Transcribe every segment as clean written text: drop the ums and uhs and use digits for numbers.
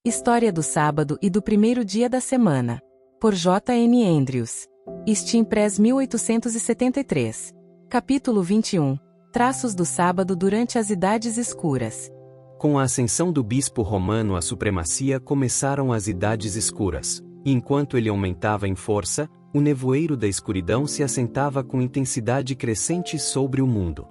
História do sábado e do primeiro dia da semana. Por J. N. Andrews. Steam Press 1873. Capítulo 21. Traços do sábado durante as Idades Escuras. Com a ascensão do bispo romano à supremacia começaram as Idades Escuras, e enquanto ele aumentava em força, o nevoeiro da escuridão se assentava com intensidade crescente sobre o mundo.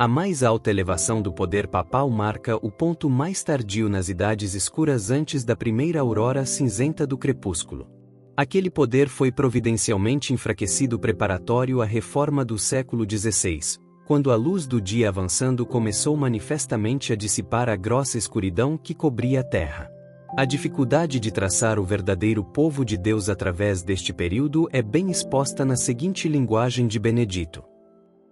A mais alta elevação do poder papal marca o ponto mais tardio nas Idades Escuras antes da primeira aurora cinzenta do crepúsculo. Aquele poder foi providencialmente enfraquecido preparatório à reforma do século XVI, quando a luz do dia avançando começou manifestamente a dissipar a grossa escuridão que cobria a terra. A dificuldade de traçar o verdadeiro povo de Deus através deste período é bem exposta na seguinte linguagem de Benedito.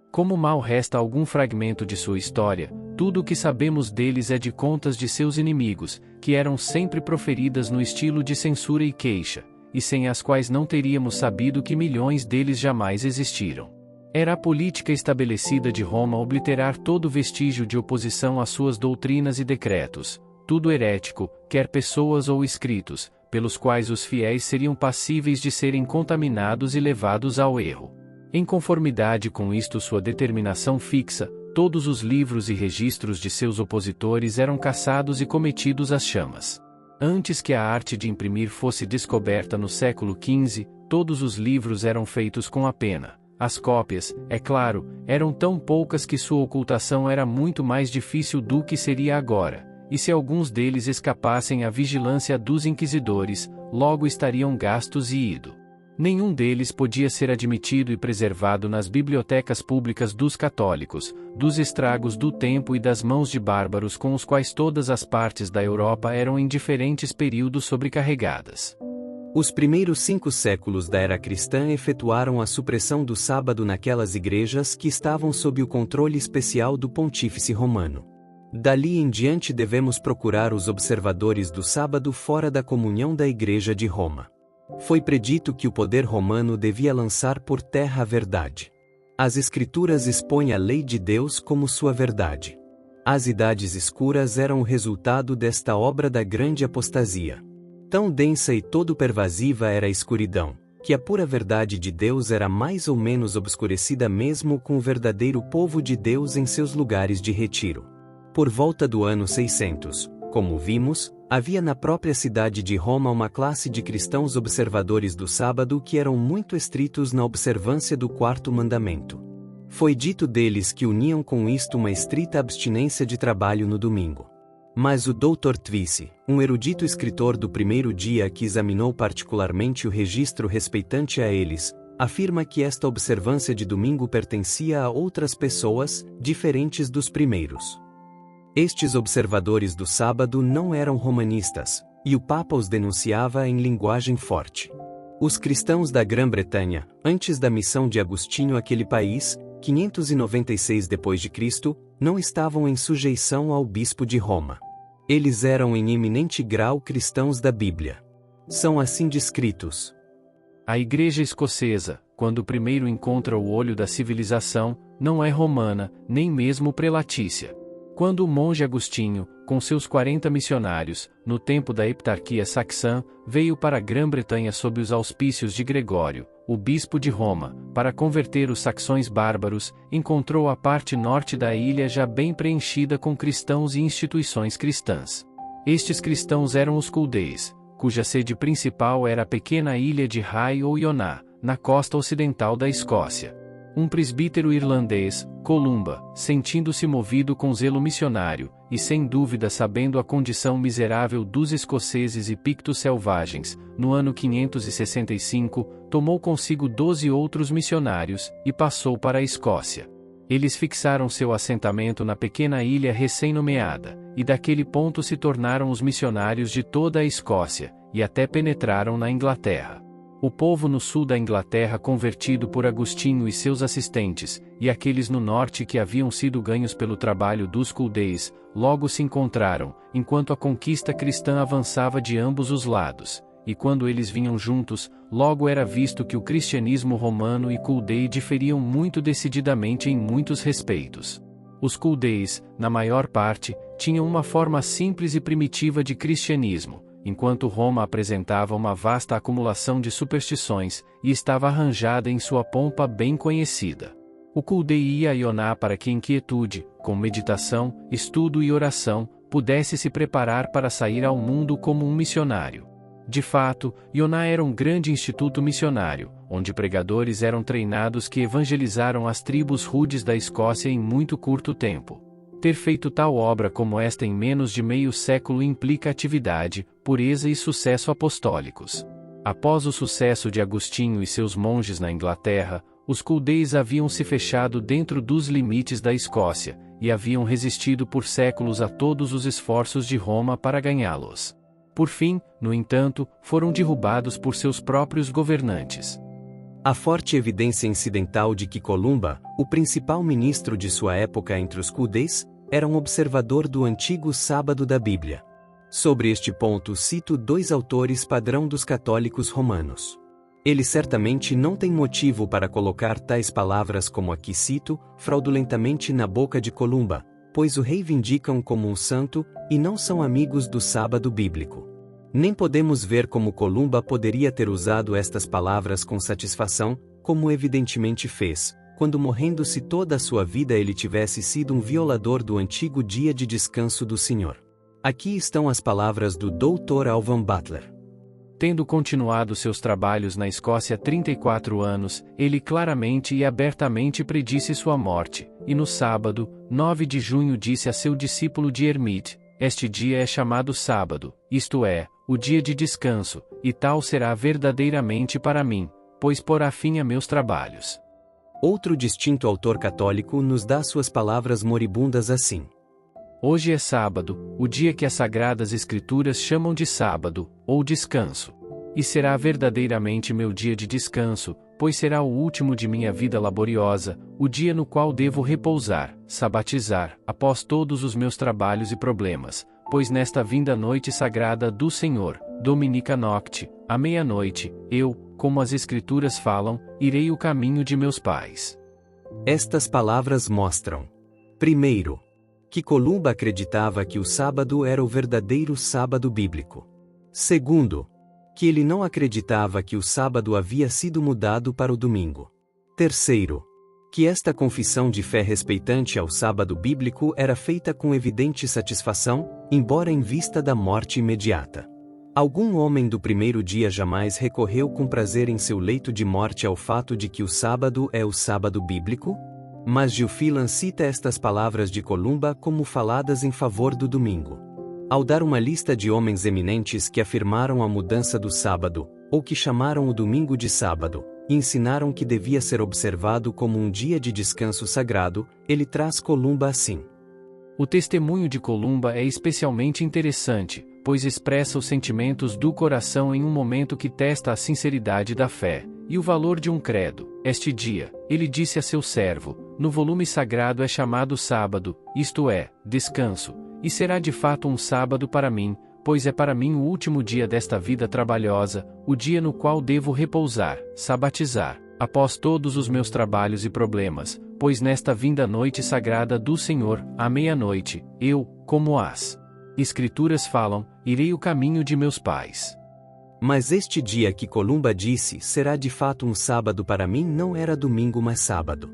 Como mal resta algum fragmento de sua história, tudo o que sabemos deles é de contas de seus inimigos, que eram sempre proferidas no estilo de censura e queixa, e sem as quais não teríamos sabido que milhões deles jamais existiram. Era a política estabelecida de Roma obliterar todo vestígio de oposição às suas doutrinas e decretos, tudo herético, quer pessoas ou escritos, pelos quais os fiéis seriam passíveis de serem contaminados e levados ao erro. Em conformidade com isto, sua determinação fixa, todos os livros e registros de seus opositores eram caçados e cometidos às chamas. Antes que a arte de imprimir fosse descoberta no século XV, todos os livros eram feitos com a pena. As cópias, é claro, eram tão poucas que sua ocultação era muito mais difícil do que seria agora, e se alguns deles escapassem à vigilância dos inquisidores, logo estariam gastos e ido. Nenhum deles podia ser admitido e preservado nas bibliotecas públicas dos católicos, dos estragos do tempo e das mãos de bárbaros com os quais todas as partes da Europa eram em diferentes períodos sobrecarregadas. Os primeiros 5 séculos da era cristã efetuaram a supressão do sábado naquelas igrejas que estavam sob o controle especial do pontífice romano. Dali em diante devemos procurar os observadores do sábado fora da comunhão da Igreja de Roma. Foi predito que o poder romano devia lançar por terra a verdade. As Escrituras expõem a lei de Deus como sua verdade. As Idades Escuras eram o resultado desta obra da grande apostasia. Tão densa e todo pervasiva era a escuridão, que a pura verdade de Deus era mais ou menos obscurecida mesmo com o verdadeiro povo de Deus em seus lugares de retiro. Por volta do ano 600, como vimos, havia na própria cidade de Roma uma classe de cristãos observadores do sábado que eram muito estritos na observância do 4º mandamento. Foi dito deles que uniam com isto uma estrita abstinência de trabalho no domingo. Mas o Dr. Twisse, um erudito escritor do primeiro dia que examinou particularmente o registro respeitante a eles, afirma que esta observância de domingo pertencia a outras pessoas, diferentes dos primeiros. Estes observadores do sábado não eram romanistas, e o Papa os denunciava em linguagem forte. Os cristãos da Grã-Bretanha, antes da missão de Agostinho àquele país, 596 d.C., não estavam em sujeição ao bispo de Roma. Eles eram em eminente grau cristãos da Bíblia. São assim descritos. A Igreja escocesa, quando primeiro encontra o olho da civilização, não é romana, nem mesmo prelatícia. Quando o monge Agostinho, com seus 40 missionários, no tempo da heptarquia saxã, veio para a Grã-Bretanha sob os auspícios de Gregório, o bispo de Roma, para converter os saxões bárbaros, encontrou a parte norte da ilha já bem preenchida com cristãos e instituições cristãs. Estes cristãos eram os culdeis, cuja sede principal era a pequena ilha de Rye ou Ioná, na costa ocidental da Escócia. Um presbítero irlandês, Columba, sentindo-se movido com zelo missionário, e sem dúvida sabendo a condição miserável dos escoceses e pictos selvagens, no ano 565, tomou consigo 12 outros missionários, e passou para a Escócia. Eles fixaram seu assentamento na pequena ilha recém-nomeada, e daquele ponto se tornaram os missionários de toda a Escócia, e até penetraram na Inglaterra. O povo no sul da Inglaterra convertido por Agostinho e seus assistentes, e aqueles no norte que haviam sido ganhos pelo trabalho dos culdeis, logo se encontraram, enquanto a conquista cristã avançava de ambos os lados, e quando eles vinham juntos, logo era visto que o cristianismo romano e culdei diferiam muito decididamente em muitos respeitos. Os culdeis, na maior parte, tinham uma forma simples e primitiva de cristianismo, enquanto Roma apresentava uma vasta acumulação de superstições, e estava arranjada em sua pompa bem conhecida. O Culdei ia a Ioná para que em quietude, com meditação, estudo e oração, pudesse se preparar para sair ao mundo como um missionário. De fato, Ioná era um grande instituto missionário, onde pregadores eram treinados que evangelizaram as tribos rudes da Escócia em muito curto tempo. Ter feito tal obra como esta em menos de meio século implica atividade, pureza e sucesso apostólicos. Após o sucesso de Agostinho e seus monges na Inglaterra, os Culdeis haviam se fechado dentro dos limites da Escócia, e haviam resistido por séculos a todos os esforços de Roma para ganhá-los. Por fim, no entanto, foram derrubados por seus próprios governantes. Há forte evidência incidental de que Columba, o principal ministro de sua época entre os Culdeis, era um observador do antigo sábado da Bíblia. Sobre este ponto cito dois autores padrão dos católicos romanos. Ele certamente não tem motivo para colocar tais palavras como aqui cito, fraudulentamente na boca de Columba, pois o reivindicam como um santo, e não são amigos do sábado bíblico. Nem podemos ver como Columba poderia ter usado estas palavras com satisfação, como evidentemente fez, quando morrendo-se toda a sua vida ele tivesse sido um violador do antigo dia de descanso do Senhor. Aqui estão as palavras do Dr. Alvan Butler. Tendo continuado seus trabalhos na Escócia há 34 anos, ele claramente e abertamente predisse sua morte, e no sábado, 9 de junho disse a seu discípulo Diarmid: "Este dia é chamado sábado, isto é, o dia de descanso, e tal será verdadeiramente para mim, pois porá fim a meus trabalhos." Outro distinto autor católico nos dá suas palavras moribundas assim: "Hoje é sábado, o dia que as Sagradas Escrituras chamam de sábado, ou descanso. E será verdadeiramente meu dia de descanso, pois será o último de minha vida laboriosa, o dia no qual devo repousar, sabatizar, após todos os meus trabalhos e problemas, pois nesta vinda noite sagrada do Senhor, Dominica Nocte, à meia-noite, eu, como as Escrituras falam, irei o caminho de meus pais." Estas palavras mostram, primeiro, que Columba acreditava que o sábado era o verdadeiro sábado bíblico. Segundo, que ele não acreditava que o sábado havia sido mudado para o domingo. Terceiro, que esta confissão de fé respeitante ao sábado bíblico era feita com evidente satisfação, embora em vista da morte imediata. Algum homem do primeiro dia jamais recorreu com prazer em seu leito de morte ao fato de que o sábado é o sábado bíblico? Mas Gil Phelan cita estas palavras de Columba como faladas em favor do domingo. Ao dar uma lista de homens eminentes que afirmaram a mudança do sábado, ou que chamaram o domingo de sábado, e ensinaram que devia ser observado como um dia de descanso sagrado, ele traz Columba assim. O testemunho de Columba é especialmente interessante, pois expressa os sentimentos do coração em um momento que testa a sinceridade da fé e o valor de um credo. Este dia, ele disse a seu servo, no volume sagrado é chamado sábado, isto é, descanso, e será de fato um sábado para mim, pois é para mim o último dia desta vida trabalhosa, o dia no qual devo repousar, sabatizar, após todos os meus trabalhos e problemas, pois nesta vinda noite sagrada do Senhor, à meia-noite, eu, como as Escrituras falam, irei o caminho de meus pais. Mas este dia que Columba disse será de fato um sábado para mim não era domingo mas sábado.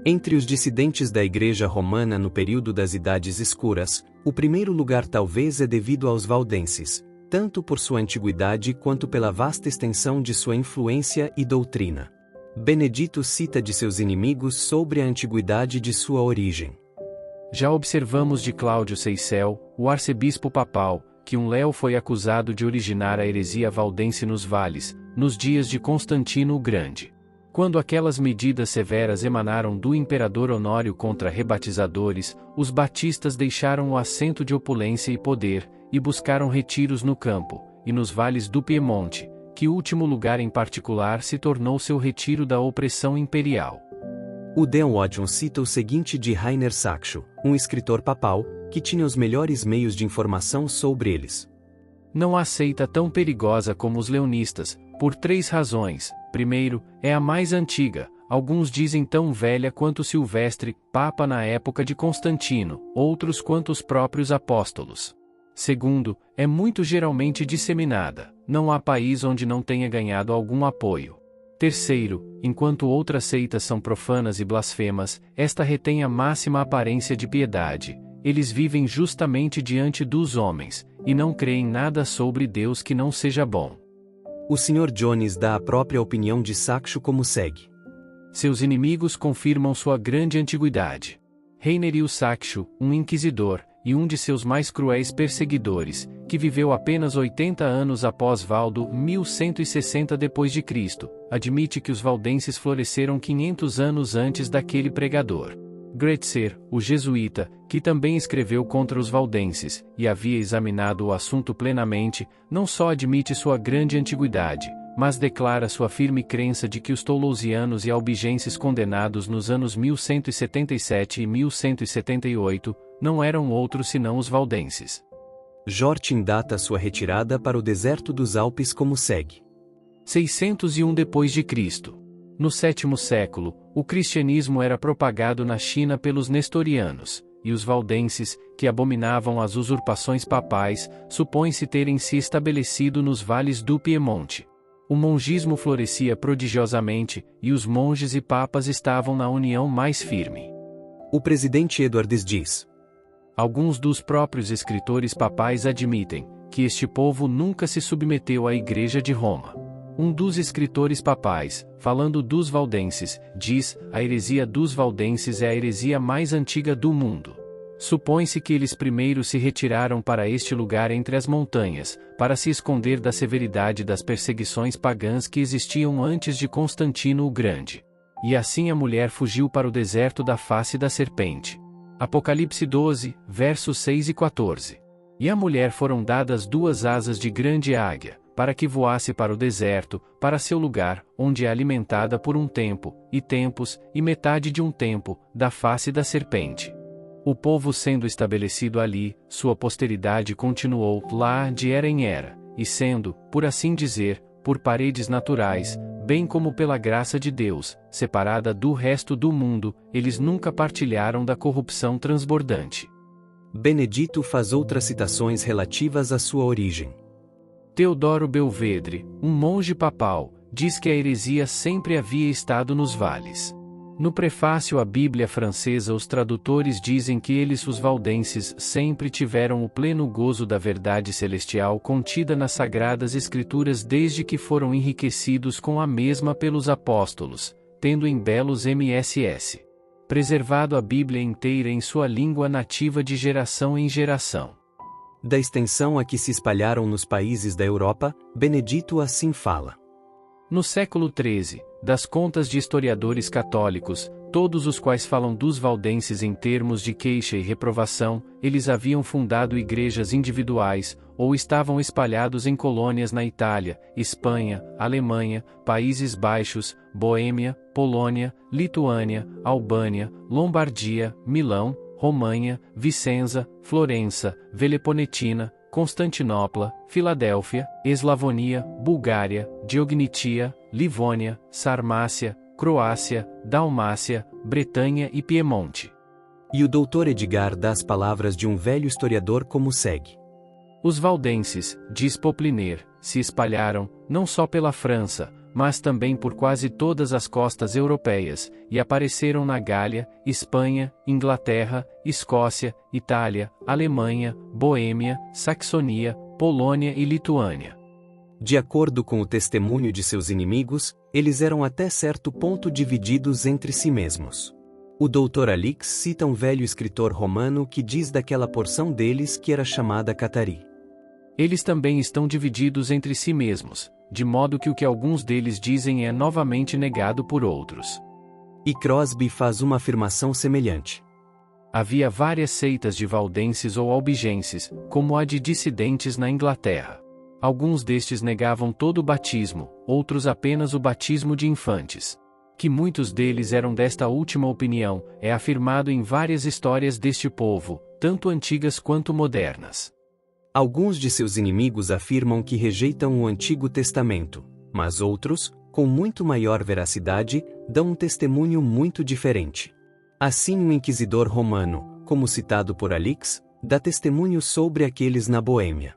Entre os dissidentes da Igreja Romana no período das Idades Escuras, o primeiro lugar talvez é devido aos valdenses, tanto por sua antiguidade quanto pela vasta extensão de sua influência e doutrina. Benedito cita de seus inimigos sobre a antiguidade de sua origem. Já observamos de Cláudio Seyssel, o arcebispo papal, que um léu foi acusado de originar a heresia valdense nos vales, nos dias de Constantino o Grande. Quando aquelas medidas severas emanaram do imperador Honório contra rebatizadores, os batistas deixaram o assento de opulência e poder, e buscaram retiros no campo, e nos vales do Piemonte, que último lugar em particular se tornou seu retiro da opressão imperial. O Dean Wadjon cita o seguinte de Rainer Saxo, um escritor papal, que tinha os melhores meios de informação sobre eles. Não há seita tão perigosa como os leonistas, por 3 razões. Primeiro, é a mais antiga, alguns dizem tão velha quanto Silvestre, papa na época de Constantino, outros quanto os próprios apóstolos. Segundo, é muito geralmente disseminada, não há país onde não tenha ganhado algum apoio. Terceiro, enquanto outras seitas são profanas e blasfemas, esta retém a máxima aparência de piedade. Eles vivem justamente diante dos homens, e não creem nada sobre Deus que não seja bom. O Sr. Jones dá a própria opinião de Sakshu como segue. Seus inimigos confirmam sua grande antiguidade. Reineriu Sakshu, um inquisidor, e um de seus mais cruéis perseguidores, que viveu apenas 80 anos após Valdo, 1160 d.C., admite que os valdenses floresceram 500 anos antes daquele pregador. Gretzer, o jesuíta, que também escreveu contra os valdenses, e havia examinado o assunto plenamente, não só admite sua grande antiguidade, mas declara sua firme crença de que os toulousianos e albigenses condenados nos anos 1177 e 1178, não eram outros senão os valdenses. Jortin data sua retirada para o deserto dos Alpes como segue. 601 d.C. No 7º século, o cristianismo era propagado na China pelos nestorianos, e os valdenses, que abominavam as usurpações papais, supõe-se terem se estabelecido nos vales do Piemonte. O mongismo florescia prodigiosamente, e os monges e papas estavam na união mais firme. O presidente Edwards diz: alguns dos próprios escritores papais admitem que este povo nunca se submeteu à Igreja de Roma. Um dos escritores papais, falando dos valdenses, diz: a heresia dos valdenses é a heresia mais antiga do mundo. Supõe-se que eles primeiro se retiraram para este lugar entre as montanhas, para se esconder da severidade das perseguições pagãs que existiam antes de Constantino o Grande. E assim a mulher fugiu para o deserto da face da serpente. Apocalipse 12, versos 6 e 14. E à mulher foram dadas 2 asas de grande águia, para que voasse para o deserto, para seu lugar, onde é alimentada por um tempo, e tempos, e metade de um tempo, da face da serpente. O povo sendo estabelecido ali, sua posteridade continuou lá de era em era, e sendo, por assim dizer, por paredes naturais, bem como pela graça de Deus, separada do resto do mundo, eles nunca partilharam da corrupção transbordante. Benedito faz outras citações relativas à sua origem. Teodoro Belvedere, um monge papal, diz que a heresia sempre havia estado nos vales. No prefácio à Bíblia francesa, os tradutores dizem que eles, os valdenses, sempre tiveram o pleno gozo da verdade celestial contida nas Sagradas Escrituras desde que foram enriquecidos com a mesma pelos apóstolos, tendo em belos MSS preservado a Bíblia inteira em sua língua nativa de geração em geração. Da extensão a que se espalharam nos países da Europa, Benedito assim fala. No século XIII, das contas de historiadores católicos, todos os quais falam dos valdenses em termos de queixa e reprovação, eles haviam fundado igrejas individuais, ou estavam espalhados em colônias na Itália, Espanha, Alemanha, Países Baixos, Boêmia, Polônia, Lituânia, Albânia, Lombardia, Milão, Romanha, Vicenza, Florença, Veleponetina, Constantinopla, Filadélfia, Eslavonia, Bulgária, Diognitia, Livônia, Sarmácia, Croácia, Dalmácia, Bretanha e Piemonte. E o Dr. Edgar dá as palavras de um velho historiador como segue. Os valdenses, diz Popliner, se espalharam, não só pela França, mas também por quase todas as costas europeias, e apareceram na Gália, Espanha, Inglaterra, Escócia, Itália, Alemanha, Boêmia, Saxonia, Polônia e Lituânia. De acordo com o testemunho de seus inimigos, eles eram até certo ponto divididos entre si mesmos. O Dr. Alix cita um velho escritor romano que diz daquela porção deles que era chamada Catari. Eles também estão divididos entre si mesmos, de modo que o que alguns deles dizem é novamente negado por outros. E Crosby faz uma afirmação semelhante. Havia várias seitas de valdenses ou albigenses, como a de dissidentes na Inglaterra. Alguns destes negavam todo o batismo, outros apenas o batismo de infantes. Que muitos deles eram desta última opinião, é afirmado em várias histórias deste povo, tanto antigas quanto modernas. Alguns de seus inimigos afirmam que rejeitam o Antigo Testamento, mas outros, com muito maior veracidade, dão um testemunho muito diferente. Assim, o inquisidor romano, como citado por Alix, Dá testemunho sobre aqueles na Boêmia.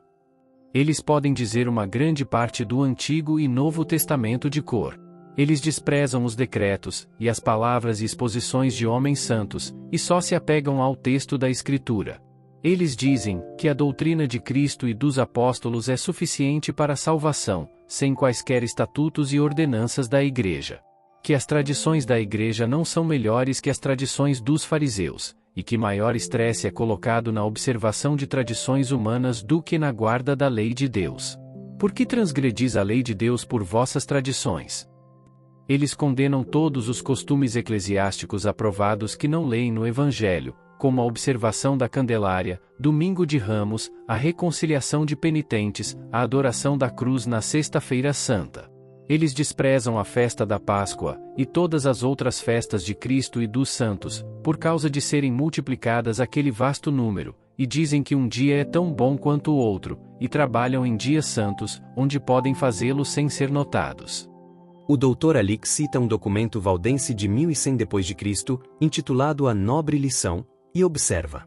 Eles podem dizer uma grande parte do Antigo e Novo Testamento de cor. Eles desprezam os decretos, e as palavras e exposições de homens santos, e só se apegam ao texto da Escritura. Eles dizem que a doutrina de Cristo e dos apóstolos é suficiente para a salvação, sem quaisquer estatutos e ordenanças da Igreja. Que as tradições da Igreja não são melhores que as tradições dos fariseus, e que maior estresse é colocado na observação de tradições humanas do que na guarda da lei de Deus. Por que transgredis a lei de Deus por vossas tradições? Eles condenam todos os costumes eclesiásticos aprovados que não leem no Evangelho, como a observação da Candelária, Domingo de Ramos, a reconciliação de penitentes, a adoração da cruz na Sexta-feira Santa. Eles desprezam a festa da Páscoa, e todas as outras festas de Cristo e dos santos, por causa de serem multiplicadas aquele vasto número, e dizem que um dia é tão bom quanto o outro, e trabalham em dias santos, onde podem fazê-lo sem ser notados. O Dr. Alix cita um documento valdense de 1100 d.C., intitulado A Nobre Lição, e observa.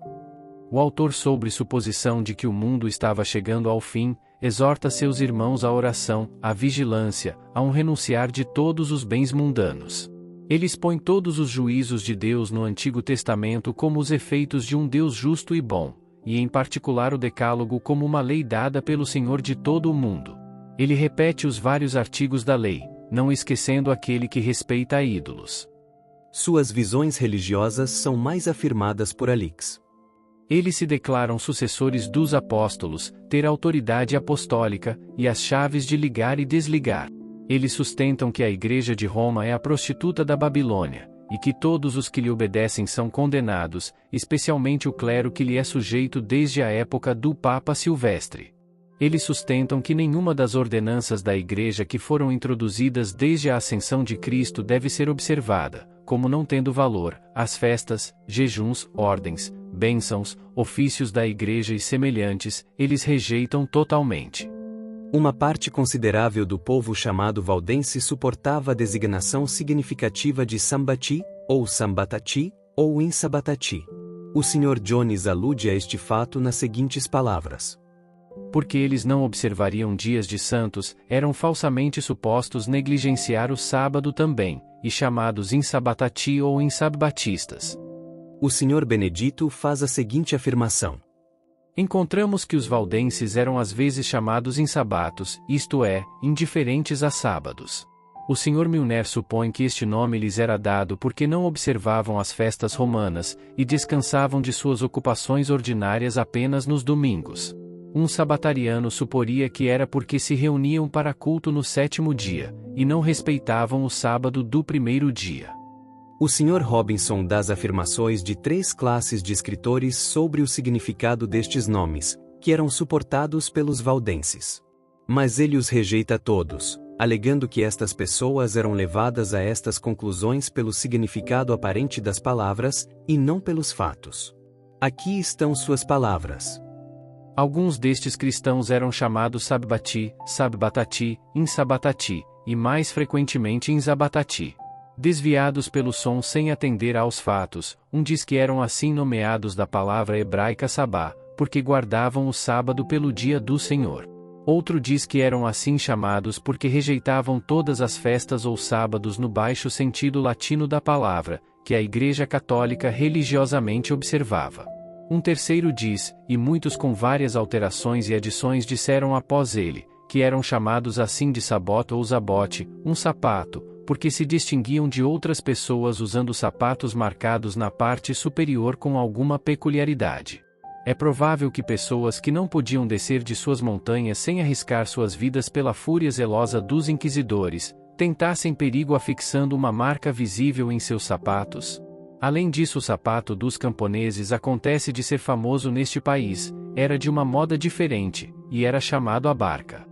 O autor, sobre suposição de que o mundo estava chegando ao fim, exorta seus irmãos à oração, à vigilância, a um renunciar de todos os bens mundanos. Ele expõe todos os juízos de Deus no Antigo Testamento como os efeitos de um Deus justo e bom, e em particular o Decálogo como uma lei dada pelo Senhor de todo o mundo. Ele repete os vários artigos da lei, não esquecendo aquele que respeita a ídolos. Suas visões religiosas são mais afirmadas por Alix. Eles se declaram sucessores dos apóstolos, ter autoridade apostólica, e as chaves de ligar e desligar. Eles sustentam que a Igreja de Roma é a prostituta da Babilônia, e que todos os que lhe obedecem são condenados, especialmente o clero que lhe é sujeito desde a época do Papa Silvestre. Eles sustentam que nenhuma das ordenanças da Igreja que foram introduzidas desde a ascensão de Cristo deve ser observada, como não tendo valor, as festas, jejuns, ordens, bênçãos, ofícios da Igreja e semelhantes, eles rejeitam totalmente. Uma parte considerável do povo chamado valdense suportava a designação significativa de sambati, ou sambatati, ou insabatati. O Sr. Jones alude a este fato nas seguintes palavras. Porque eles não observariam dias de santos, eram falsamente supostos negligenciar o sábado também, e chamados insabatati ou insabbatistas. O Sr. Benedito faz a seguinte afirmação. Encontramos que os valdenses eram às vezes chamados insabatos, isto é, indiferentes a sábados. O Sr. Milner supõe que este nome lhes era dado porque não observavam as festas romanas, e descansavam de suas ocupações ordinárias apenas nos domingos. Um sabatariano suporia que era porque se reuniam para culto no 7º dia, e não respeitavam o sábado do 1º dia. O Sr. Robinson dá as afirmações de 3 classes de escritores sobre o significado destes nomes, que eram suportados pelos valdenses. Mas ele os rejeita todos, alegando que estas pessoas eram levadas a estas conclusões pelo significado aparente das palavras, e não pelos fatos. Aqui estão suas palavras. Alguns destes cristãos eram chamados sabbati, sabbatati, insabatati, e mais frequentemente insabatati. Desviados pelo som sem atender aos fatos, um diz que eram assim nomeados da palavra hebraica sabá, porque guardavam o sábado pelo dia do Senhor. Outro diz que eram assim chamados porque rejeitavam todas as festas ou sábados no baixo sentido latino da palavra, que a Igreja Católica religiosamente observava. Um terceiro diz, e muitos com várias alterações e adições disseram após ele, que eram chamados assim de sabot ou zabote, um sapato, porque se distinguiam de outras pessoas usando sapatos marcados na parte superior com alguma peculiaridade. É provável que pessoas que não podiam descer de suas montanhas sem arriscar suas vidas pela fúria zelosa dos inquisidores, tentassem perigo afixando uma marca visível em seus sapatos. Além disso, o sapato dos camponeses acontece de ser famoso neste país, era de uma moda diferente, e era chamado a barca.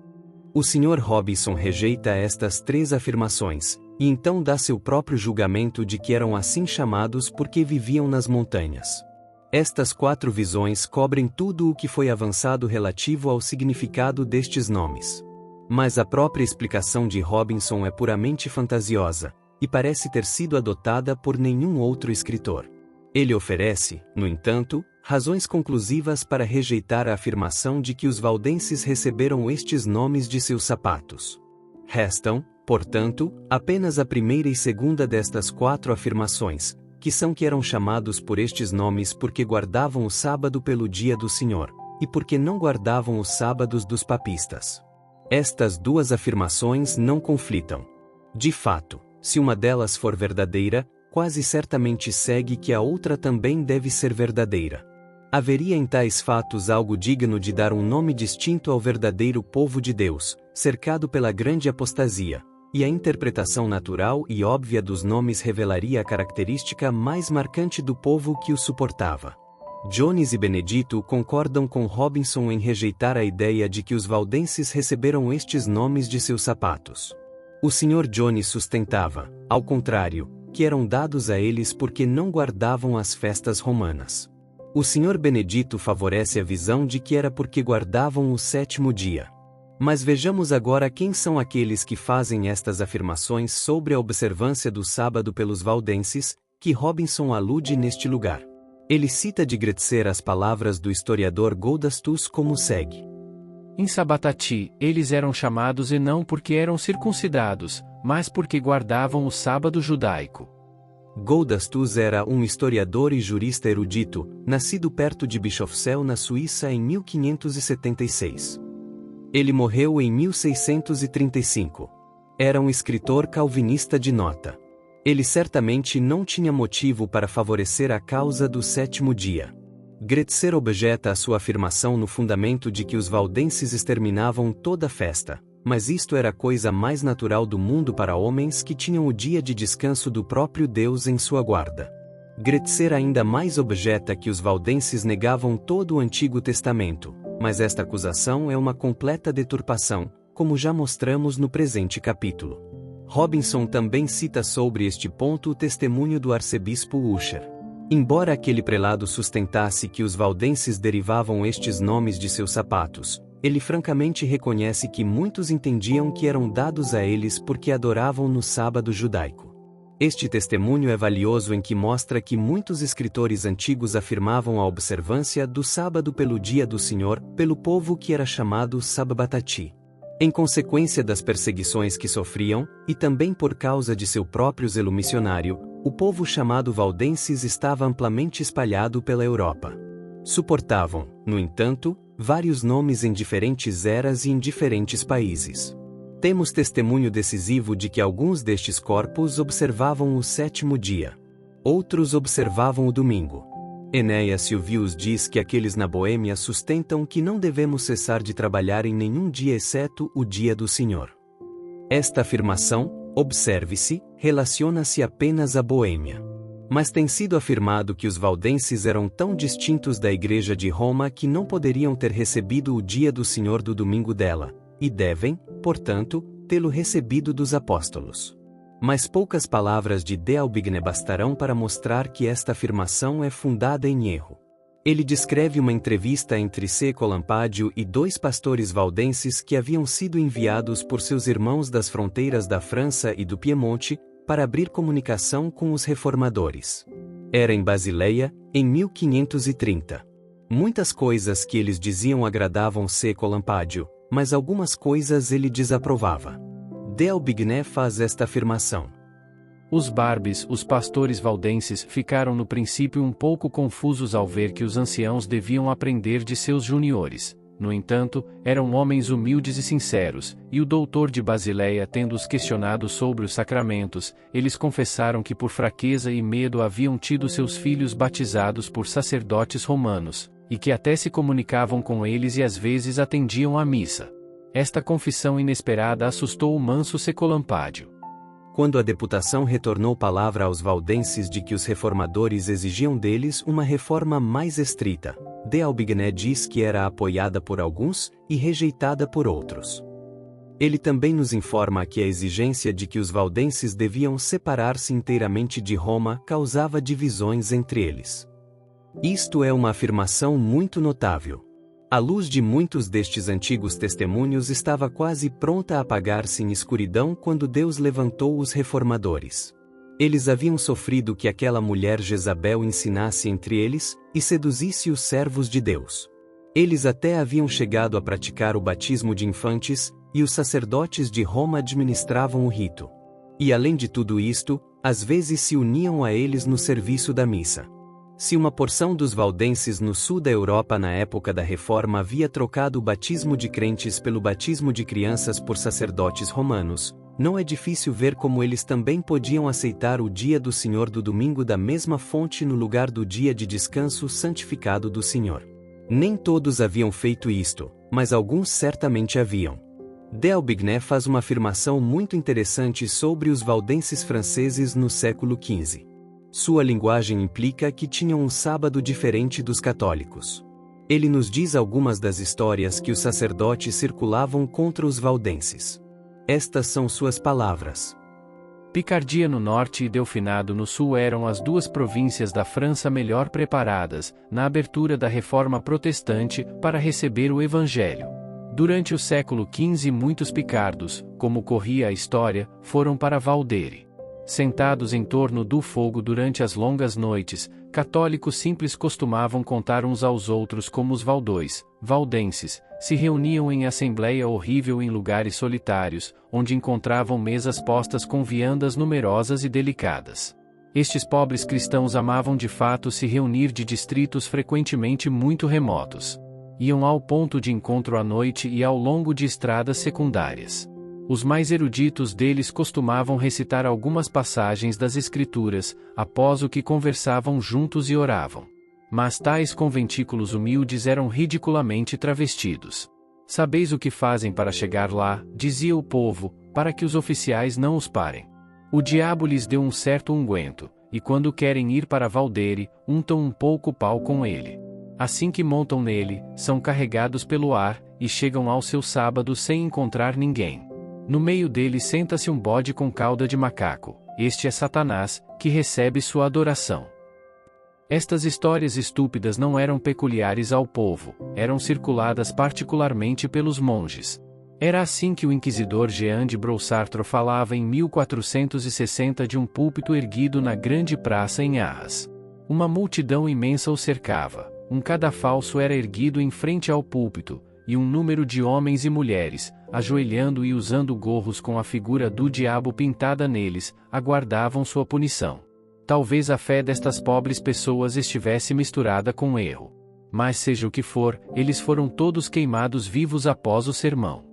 O Sr. Robinson rejeita estas 3 afirmações, e então dá seu próprio julgamento de que eram assim chamados porque viviam nas montanhas. Estas 4 visões cobrem tudo o que foi avançado relativo ao significado destes nomes. Mas a própria explicação de Robinson é puramente fantasiosa, e parece ter sido adotada por nenhum outro escritor. Ele oferece, no entanto, razões conclusivas para rejeitar a afirmação de que os valdenses receberam estes nomes de seus sapatos. Restam, portanto, apenas a primeira e segunda destas 4 afirmações, que são que eram chamados por estes nomes porque guardavam o sábado pelo dia do Senhor, e porque não guardavam os sábados dos papistas. Estas 2 afirmações não conflitam. De fato, se uma delas for verdadeira, quase certamente segue que a outra também deve ser verdadeira. Haveria em tais fatos algo digno de dar um nome distinto ao verdadeiro povo de Deus, cercado pela grande apostasia, e a interpretação natural e óbvia dos nomes revelaria a característica mais marcante do povo que o suportava. Jones e Benedito concordam com Robinson em rejeitar a ideia de que os valdenses receberam estes nomes de seus sapatos. O Sr. Jones sustentava, ao contrário, que eram dados a eles porque não guardavam as festas romanas. O Sr. Benedito favorece a visão de que era porque guardavam o 7º dia. Mas vejamos agora quem são aqueles que fazem estas afirmações sobre a observância do sábado pelos valdenses, que Robinson alude neste lugar. Ele cita de Gretzer as palavras do historiador Goldastus como segue. Em Sabatati, eles eram chamados e não porque eram circuncidados, mas porque guardavam o sábado judaico. Goldastus era um historiador e jurista erudito, nascido perto de Bischofszell na Suíça em 1576. Ele morreu em 1635. Era um escritor calvinista de nota. Ele certamente não tinha motivo para favorecer a causa do 7º dia. Gretzer objeta a sua afirmação no fundamento de que os valdenses exterminavam toda a festa, mas isto era a coisa mais natural do mundo para homens que tinham o dia de descanso do próprio Deus em sua guarda. Gretzer ainda mais objeta que os valdenses negavam todo o Antigo Testamento, mas esta acusação é uma completa deturpação, como já mostramos no presente capítulo. Robinson também cita sobre este ponto o testemunho do arcebispo Usher. Embora aquele prelado sustentasse que os valdenses derivavam estes nomes de seus sapatos, ele francamente reconhece que muitos entendiam que eram dados a eles porque adoravam no sábado judaico. Este testemunho é valioso em que mostra que muitos escritores antigos afirmavam a observância do sábado pelo dia do Senhor, pelo povo que era chamado Sabatati. Em consequência das perseguições que sofriam, e também por causa de seu próprio zelo missionário, o povo chamado valdenses estava amplamente espalhado pela Europa. Suportavam, no entanto, vários nomes em diferentes eras e em diferentes países. Temos testemunho decisivo de que alguns destes corpos observavam o 7º dia. Outros observavam o domingo. Enéas Silvius diz que aqueles na Boêmia sustentam que não devemos cessar de trabalhar em nenhum dia exceto o dia do Senhor. Esta afirmação, observe-se, relaciona-se apenas à Boêmia. Mas tem sido afirmado que os valdenses eram tão distintos da Igreja de Roma que não poderiam ter recebido o dia do Senhor do domingo dela, e devem, portanto, tê-lo recebido dos apóstolos. Mas poucas palavras de de Albigne bastarão para mostrar que esta afirmação é fundada em erro. Ele descreve uma entrevista entre Seco Lampádio e 2 pastores valdenses que haviam sido enviados por seus irmãos das fronteiras da França e do Piemonte, para abrir comunicação com os reformadores. Era em Basileia, em 1530. Muitas coisas que eles diziam agradavam Seco Lampádio, mas algumas coisas ele desaprovava. De Albigne faz esta afirmação. Os Barbes, os pastores valdenses, ficaram no princípio um pouco confusos ao ver que os anciãos deviam aprender de seus juniores. No entanto, eram homens humildes e sinceros, e o doutor de Basileia, tendo-os questionado sobre os sacramentos, eles confessaram que por fraqueza e medo haviam tido seus filhos batizados por sacerdotes romanos, e que até se comunicavam com eles e às vezes atendiam à missa. Esta confissão inesperada assustou o manso Secolampádio. Quando a deputação retornou palavra aos valdenses de que os reformadores exigiam deles uma reforma mais estrita, de Albigne diz que era apoiada por alguns e rejeitada por outros. Ele também nos informa que a exigência de que os valdenses deviam separar-se inteiramente de Roma causava divisões entre eles. Isto é uma afirmação muito notável. A luz de muitos destes antigos testemunhos estava quase pronta a apagar-se em escuridão quando Deus levantou os reformadores. Eles haviam sofrido que aquela mulher Jezabel ensinasse entre eles, e seduzisse os servos de Deus. Eles até haviam chegado a praticar o batismo de infantes, e os sacerdotes de Roma administravam o rito. E além de tudo isto, às vezes se uniam a eles no serviço da missa. Se uma porção dos valdenses no sul da Europa na época da Reforma havia trocado o batismo de crentes pelo batismo de crianças por sacerdotes romanos, não é difícil ver como eles também podiam aceitar o dia do Senhor do domingo da mesma fonte no lugar do dia de descanso santificado do Senhor. Nem todos haviam feito isto, mas alguns certamente haviam. D'Aubigné faz uma afirmação muito interessante sobre os valdenses franceses no século XV. Sua linguagem implica que tinham um sábado diferente dos católicos. Ele nos diz algumas das histórias que os sacerdotes circulavam contra os valdenses. Estas são suas palavras. Picardia no norte e Delfinado no sul eram as duas províncias da França melhor preparadas, na abertura da Reforma Protestante, para receber o Evangelho. Durante o século XV muitos picardos, como corria a história, foram para Valdere. Sentados em torno do fogo durante as longas noites, católicos simples costumavam contar uns aos outros como os valdenses, se reuniam em assembleia horrível em lugares solitários, onde encontravam mesas postas com viandas numerosas e delicadas. Estes pobres cristãos amavam de fato se reunir de distritos frequentemente muito remotos. Iam ao ponto de encontro à noite e ao longo de estradas secundárias. Os mais eruditos deles costumavam recitar algumas passagens das Escrituras, após o que conversavam juntos e oravam. Mas tais conventículos humildes eram ridiculamente travestidos. Sabeis o que fazem para chegar lá, dizia o povo, para que os oficiais não os parem. O diabo lhes deu um certo unguento, e quando querem ir para Valdere, untam um pouco pau com ele. Assim que montam nele, são carregados pelo ar, e chegam ao seu sábado sem encontrar ninguém. No meio deles senta-se um bode com cauda de macaco. Este é Satanás, que recebe sua adoração. Estas histórias estúpidas não eram peculiares ao povo, eram circuladas particularmente pelos monges. Era assim que o inquisidor Jean de Broussartre falava em 1460 de um púlpito erguido na grande praça em Arras. Uma multidão imensa o cercava, um cadafalso era erguido em frente ao púlpito, e um número de homens e mulheres, ajoelhando e usando gorros com a figura do diabo pintada neles, aguardavam sua punição. Talvez a fé destas pobres pessoas estivesse misturada com erro. Mas seja o que for, eles foram todos queimados vivos após o sermão.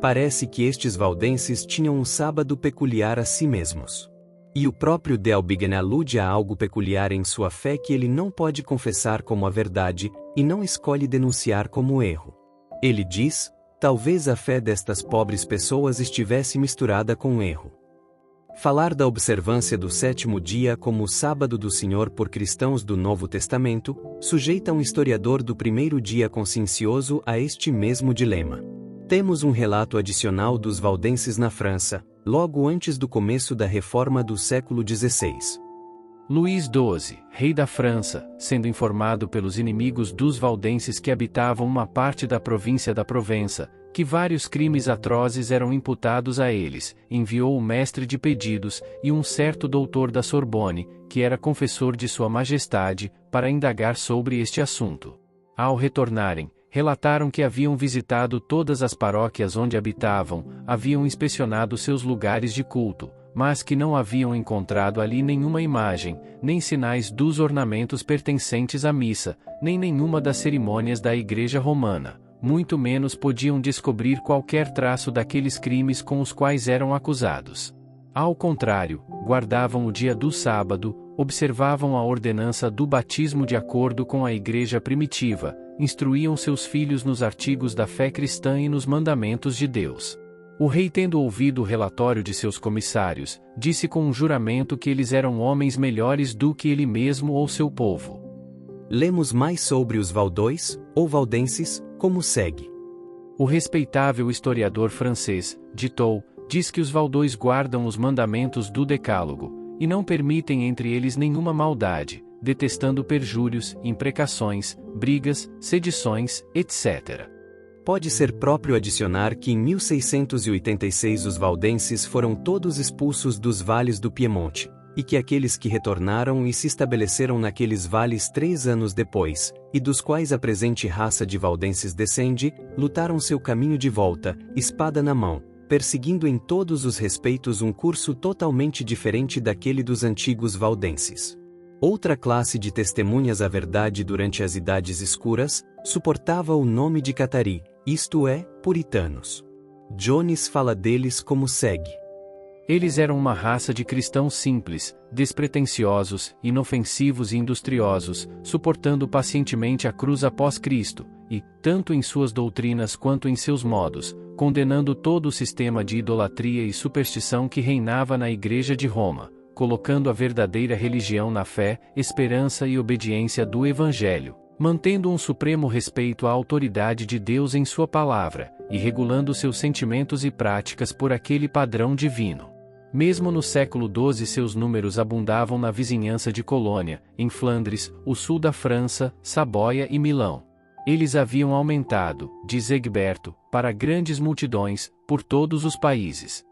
Parece que estes valdenses tinham um sábado peculiar a si mesmos. E o próprio D'Aubigné alude a algo peculiar em sua fé que ele não pode confessar como a verdade, e não escolhe denunciar como erro. Ele diz: talvez a fé destas pobres pessoas estivesse misturada com erro. Falar da observância do sétimo dia como o sábado do Senhor por cristãos do Novo Testamento, sujeita um historiador do primeiro dia consciencioso a este mesmo dilema. Temos um relato adicional dos valdenses na França, logo antes do começo da Reforma do século XVI. Luís XII, rei da França, sendo informado pelos inimigos dos valdenses que habitavam uma parte da província da Provença, que vários crimes atrozes eram imputados a eles, enviou o mestre de pedidos, e um certo doutor da Sorbonne, que era confessor de Sua Majestade, para indagar sobre este assunto. Ao retornarem, relataram que haviam visitado todas as paróquias onde habitavam, haviam inspecionado seus lugares de culto, mas que não haviam encontrado ali nenhuma imagem, nem sinais dos ornamentos pertencentes à missa, nem nenhuma das cerimônias da Igreja Romana, muito menos podiam descobrir qualquer traço daqueles crimes com os quais eram acusados. Ao contrário, guardavam o dia do sábado, observavam a ordenança do batismo de acordo com a Igreja primitiva, instruíam seus filhos nos artigos da fé cristã e nos mandamentos de Deus. O rei, tendo ouvido o relatório de seus comissários, disse com um juramento que eles eram homens melhores do que ele mesmo ou seu povo. Lemos mais sobre os valdões, ou valdenses, como segue. O respeitável historiador francês, diz que os valdões guardam os mandamentos do Decálogo, e não permitem entre eles nenhuma maldade, detestando perjúrios, imprecações, brigas, sedições, etc. Pode ser próprio adicionar que em 1686 os valdenses foram todos expulsos dos vales do Piemonte, e que aqueles que retornaram e se estabeleceram naqueles vales 3 anos depois, e dos quais a presente raça de valdenses descende, lutaram seu caminho de volta, espada na mão, perseguindo em todos os respeitos um curso totalmente diferente daquele dos antigos valdenses. Outra classe de testemunhas à verdade durante as idades escuras, suportava o nome de Catari, isto é, puritanos. Jones fala deles como segue. Eles eram uma raça de cristãos simples, despretensiosos, inofensivos e industriosos, suportando pacientemente a cruz após Cristo, e, tanto em suas doutrinas quanto em seus modos, condenando todo o sistema de idolatria e superstição que reinava na Igreja de Roma, colocando a verdadeira religião na fé, esperança e obediência do Evangelho, mantendo um supremo respeito à autoridade de Deus em sua palavra, e regulando seus sentimentos e práticas por aquele padrão divino. Mesmo no século XII seus números abundavam na vizinhança de Colônia, em Flandres, o sul da França, Saboia e Milão. Eles haviam aumentado, diz Egberto, para grandes multidões, por todos os países.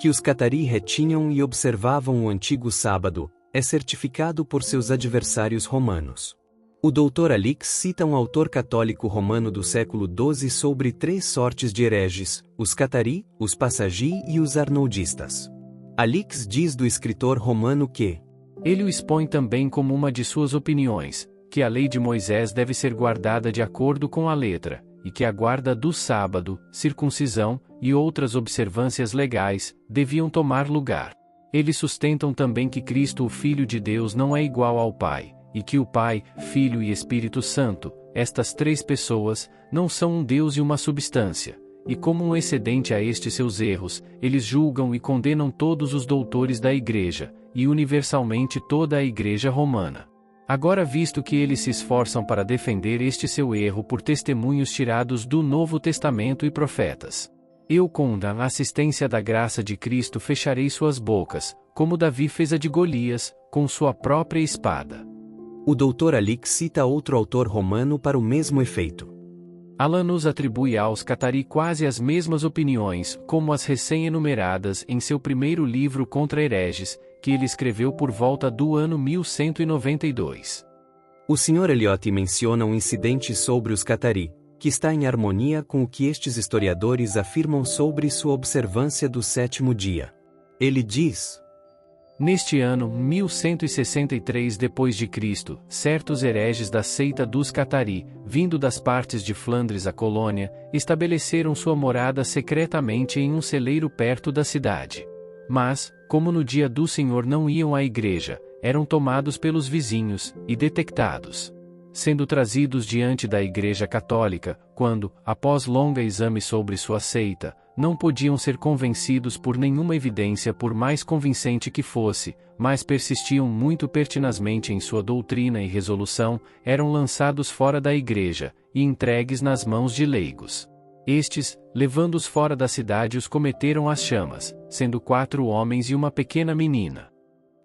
Que os Catari retinham e observavam o antigo sábado, é certificado por seus adversários romanos. O Dr. Alix cita um autor católico romano do século XII sobre 3 sortes de hereges, os Catari, os Passagi e os Arnoldistas. Alix diz do escritor romano que ele o expõe também como uma de suas opiniões, que a lei de Moisés deve ser guardada de acordo com a letra, e que a guarda do sábado, circuncisão e outras observâncias legais deviam tomar lugar. Eles sustentam também que Cristo, o Filho de Deus, não é igual ao Pai, e que o Pai, Filho e Espírito Santo, estas 3 pessoas, não são um Deus e uma substância. E como um excedente a estes seus erros, eles julgam e condenam todos os doutores da Igreja, e universalmente toda a Igreja romana. Agora, visto que eles se esforçam para defender este seu erro por testemunhos tirados do Novo Testamento e profetas, eu, com a assistência da graça de Cristo, fecharei suas bocas, como Davi fez a de Golias, com sua própria espada. O Dr. Alix cita outro autor romano para o mesmo efeito. Alanus atribui aos Catari quase as mesmas opiniões, como as recém-enumeradas em seu primeiro livro contra hereges, que ele escreveu por volta do ano 1192. O Sr. Eliot menciona um incidente sobre os Catari, que está em harmonia com o que estes historiadores afirmam sobre sua observância do 7º dia. Ele diz: neste ano 1163 d.C., certos hereges da seita dos Catari, vindo das partes de Flandres à Colônia, estabeleceram sua morada secretamente em um celeiro perto da cidade. Mas, como no dia do Senhor não iam à igreja, eram tomados pelos vizinhos, e detectados. Sendo trazidos diante da Igreja Católica, quando, após longo exame sobre sua seita, não podiam ser convencidos por nenhuma evidência por mais convincente que fosse, mas persistiam muito pertinazmente em sua doutrina e resolução, eram lançados fora da igreja, e entregues nas mãos de leigos. Estes, levando-os fora da cidade, os cometeram às chamas, sendo 4 homens e uma pequena menina.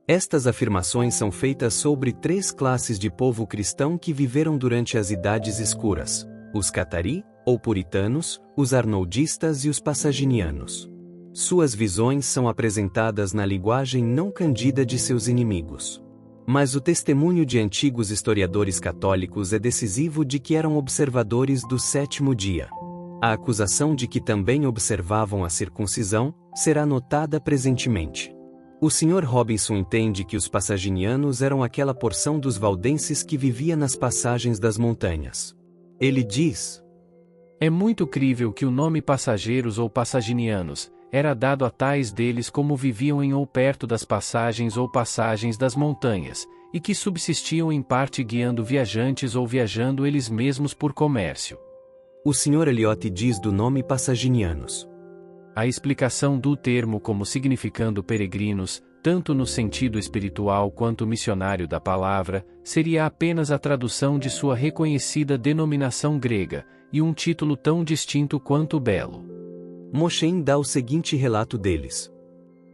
Estas afirmações são feitas sobre 3 classes de povo cristão que viveram durante as idades escuras: os Catari, ou puritanos, os arnoldistas e os passaginianos. Suas visões são apresentadas na linguagem não candida de seus inimigos. Mas o testemunho de antigos historiadores católicos é decisivo de que eram observadores do 7º dia. A acusação de que também observavam a circuncisão será notada presentemente. O Sr. Robinson entende que os passaginianos eram aquela porção dos valdenses que vivia nas passagens das montanhas. Ele diz: é muito crível que o nome passageiros ou passaginianos era dado a tais deles como viviam em ou perto das passagens ou passagens das montanhas, e que subsistiam em parte guiando viajantes ou viajando eles mesmos por comércio. O Sr. Eliot diz do nome passaginianos: a explicação do termo como significando peregrinos, tanto no sentido espiritual quanto missionário da palavra, seria apenas a tradução de sua reconhecida denominação grega, e um título tão distinto quanto belo. Mosheim dá o seguinte relato deles: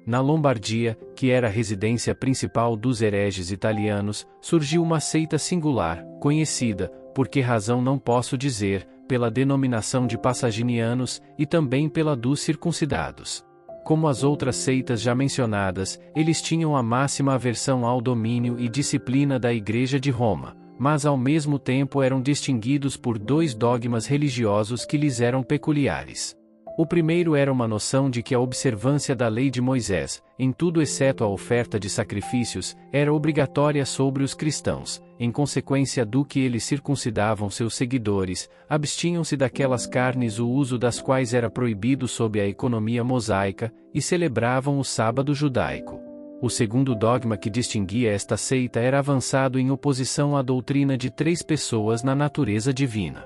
na Lombardia, que era a residência principal dos hereges italianos, surgiu uma seita singular, conhecida, por que razão não posso dizer, pela denominação de passaginianos, e também pela dos circuncidados. Como as outras seitas já mencionadas, eles tinham a máxima aversão ao domínio e disciplina da Igreja de Roma, mas ao mesmo tempo eram distinguidos por dois dogmas religiosos que lhes eram peculiares. O primeiro era uma noção de que a observância da lei de Moisés, em tudo exceto a oferta de sacrifícios, era obrigatória sobre os cristãos, em consequência do que eles circuncidavam seus seguidores, abstinham-se daquelas carnes o uso das quais era proibido sob a economia mosaica, e celebravam o sábado judaico. O segundo dogma que distinguia esta seita era avançado em oposição à doutrina de três pessoas na natureza divina.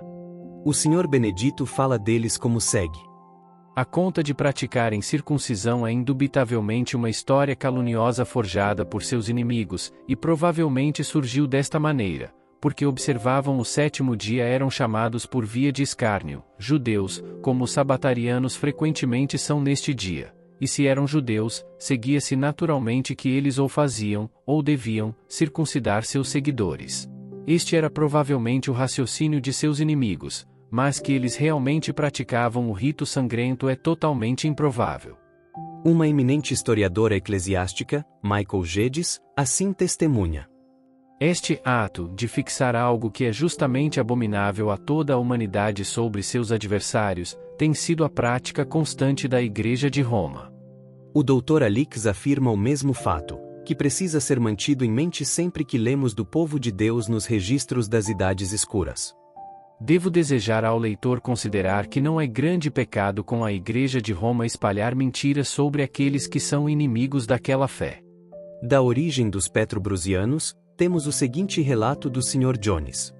O Sr. Benedito fala deles como segue. A conta de praticarem circuncisão é indubitavelmente uma história caluniosa forjada por seus inimigos, e provavelmente surgiu desta maneira, porque observavam o sétimo dia eram chamados por via de escárnio, judeus, como os sabatarianos frequentemente são neste dia, e se eram judeus, seguia-se naturalmente que eles ou faziam, ou deviam, circuncidar seus seguidores. Este era provavelmente o raciocínio de seus inimigos, mas que eles realmente praticavam o rito sangrento é totalmente improvável. Uma eminente historiadora eclesiástica, Michael Geddes, assim testemunha. Este ato de fixar algo que é justamente abominável a toda a humanidade sobre seus adversários, tem sido a prática constante da Igreja de Roma. O Dr. Alix afirma o mesmo fato, que precisa ser mantido em mente sempre que lemos do povo de Deus nos registros das idades escuras. Devo desejar ao leitor considerar que não é grande pecado com a Igreja de Roma espalhar mentiras sobre aqueles que são inimigos daquela fé. Da origem dos petrobrusianos, temos o seguinte relato do Sr. Jones.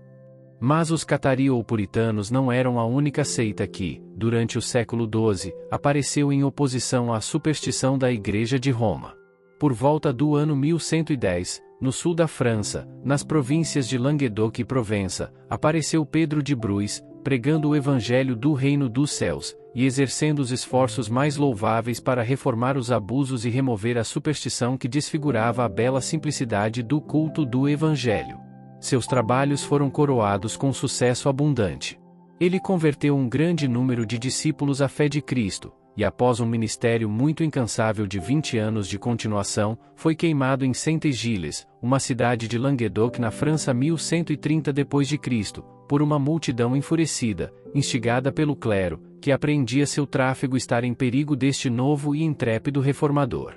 Mas os catari ou puritanos não eram a única seita que, durante o século XII, apareceu em oposição à superstição da Igreja de Roma. Por volta do ano 1110, no sul da França, nas províncias de Languedoc e Provença, apareceu Pedro de Bruys, pregando o Evangelho do Reino dos Céus, e exercendo os esforços mais louváveis para reformar os abusos e remover a superstição que desfigurava a bela simplicidade do culto do Evangelho. Seus trabalhos foram coroados com sucesso abundante. Ele converteu um grande número de discípulos à fé de Cristo, e após um ministério muito incansável de 20 anos de continuação, foi queimado em Saint-Gilles, uma cidade de Languedoc na França 1130 d.C., por uma multidão enfurecida, instigada pelo clero, que apreendia seu tráfego estar em perigo deste novo e intrépido reformador.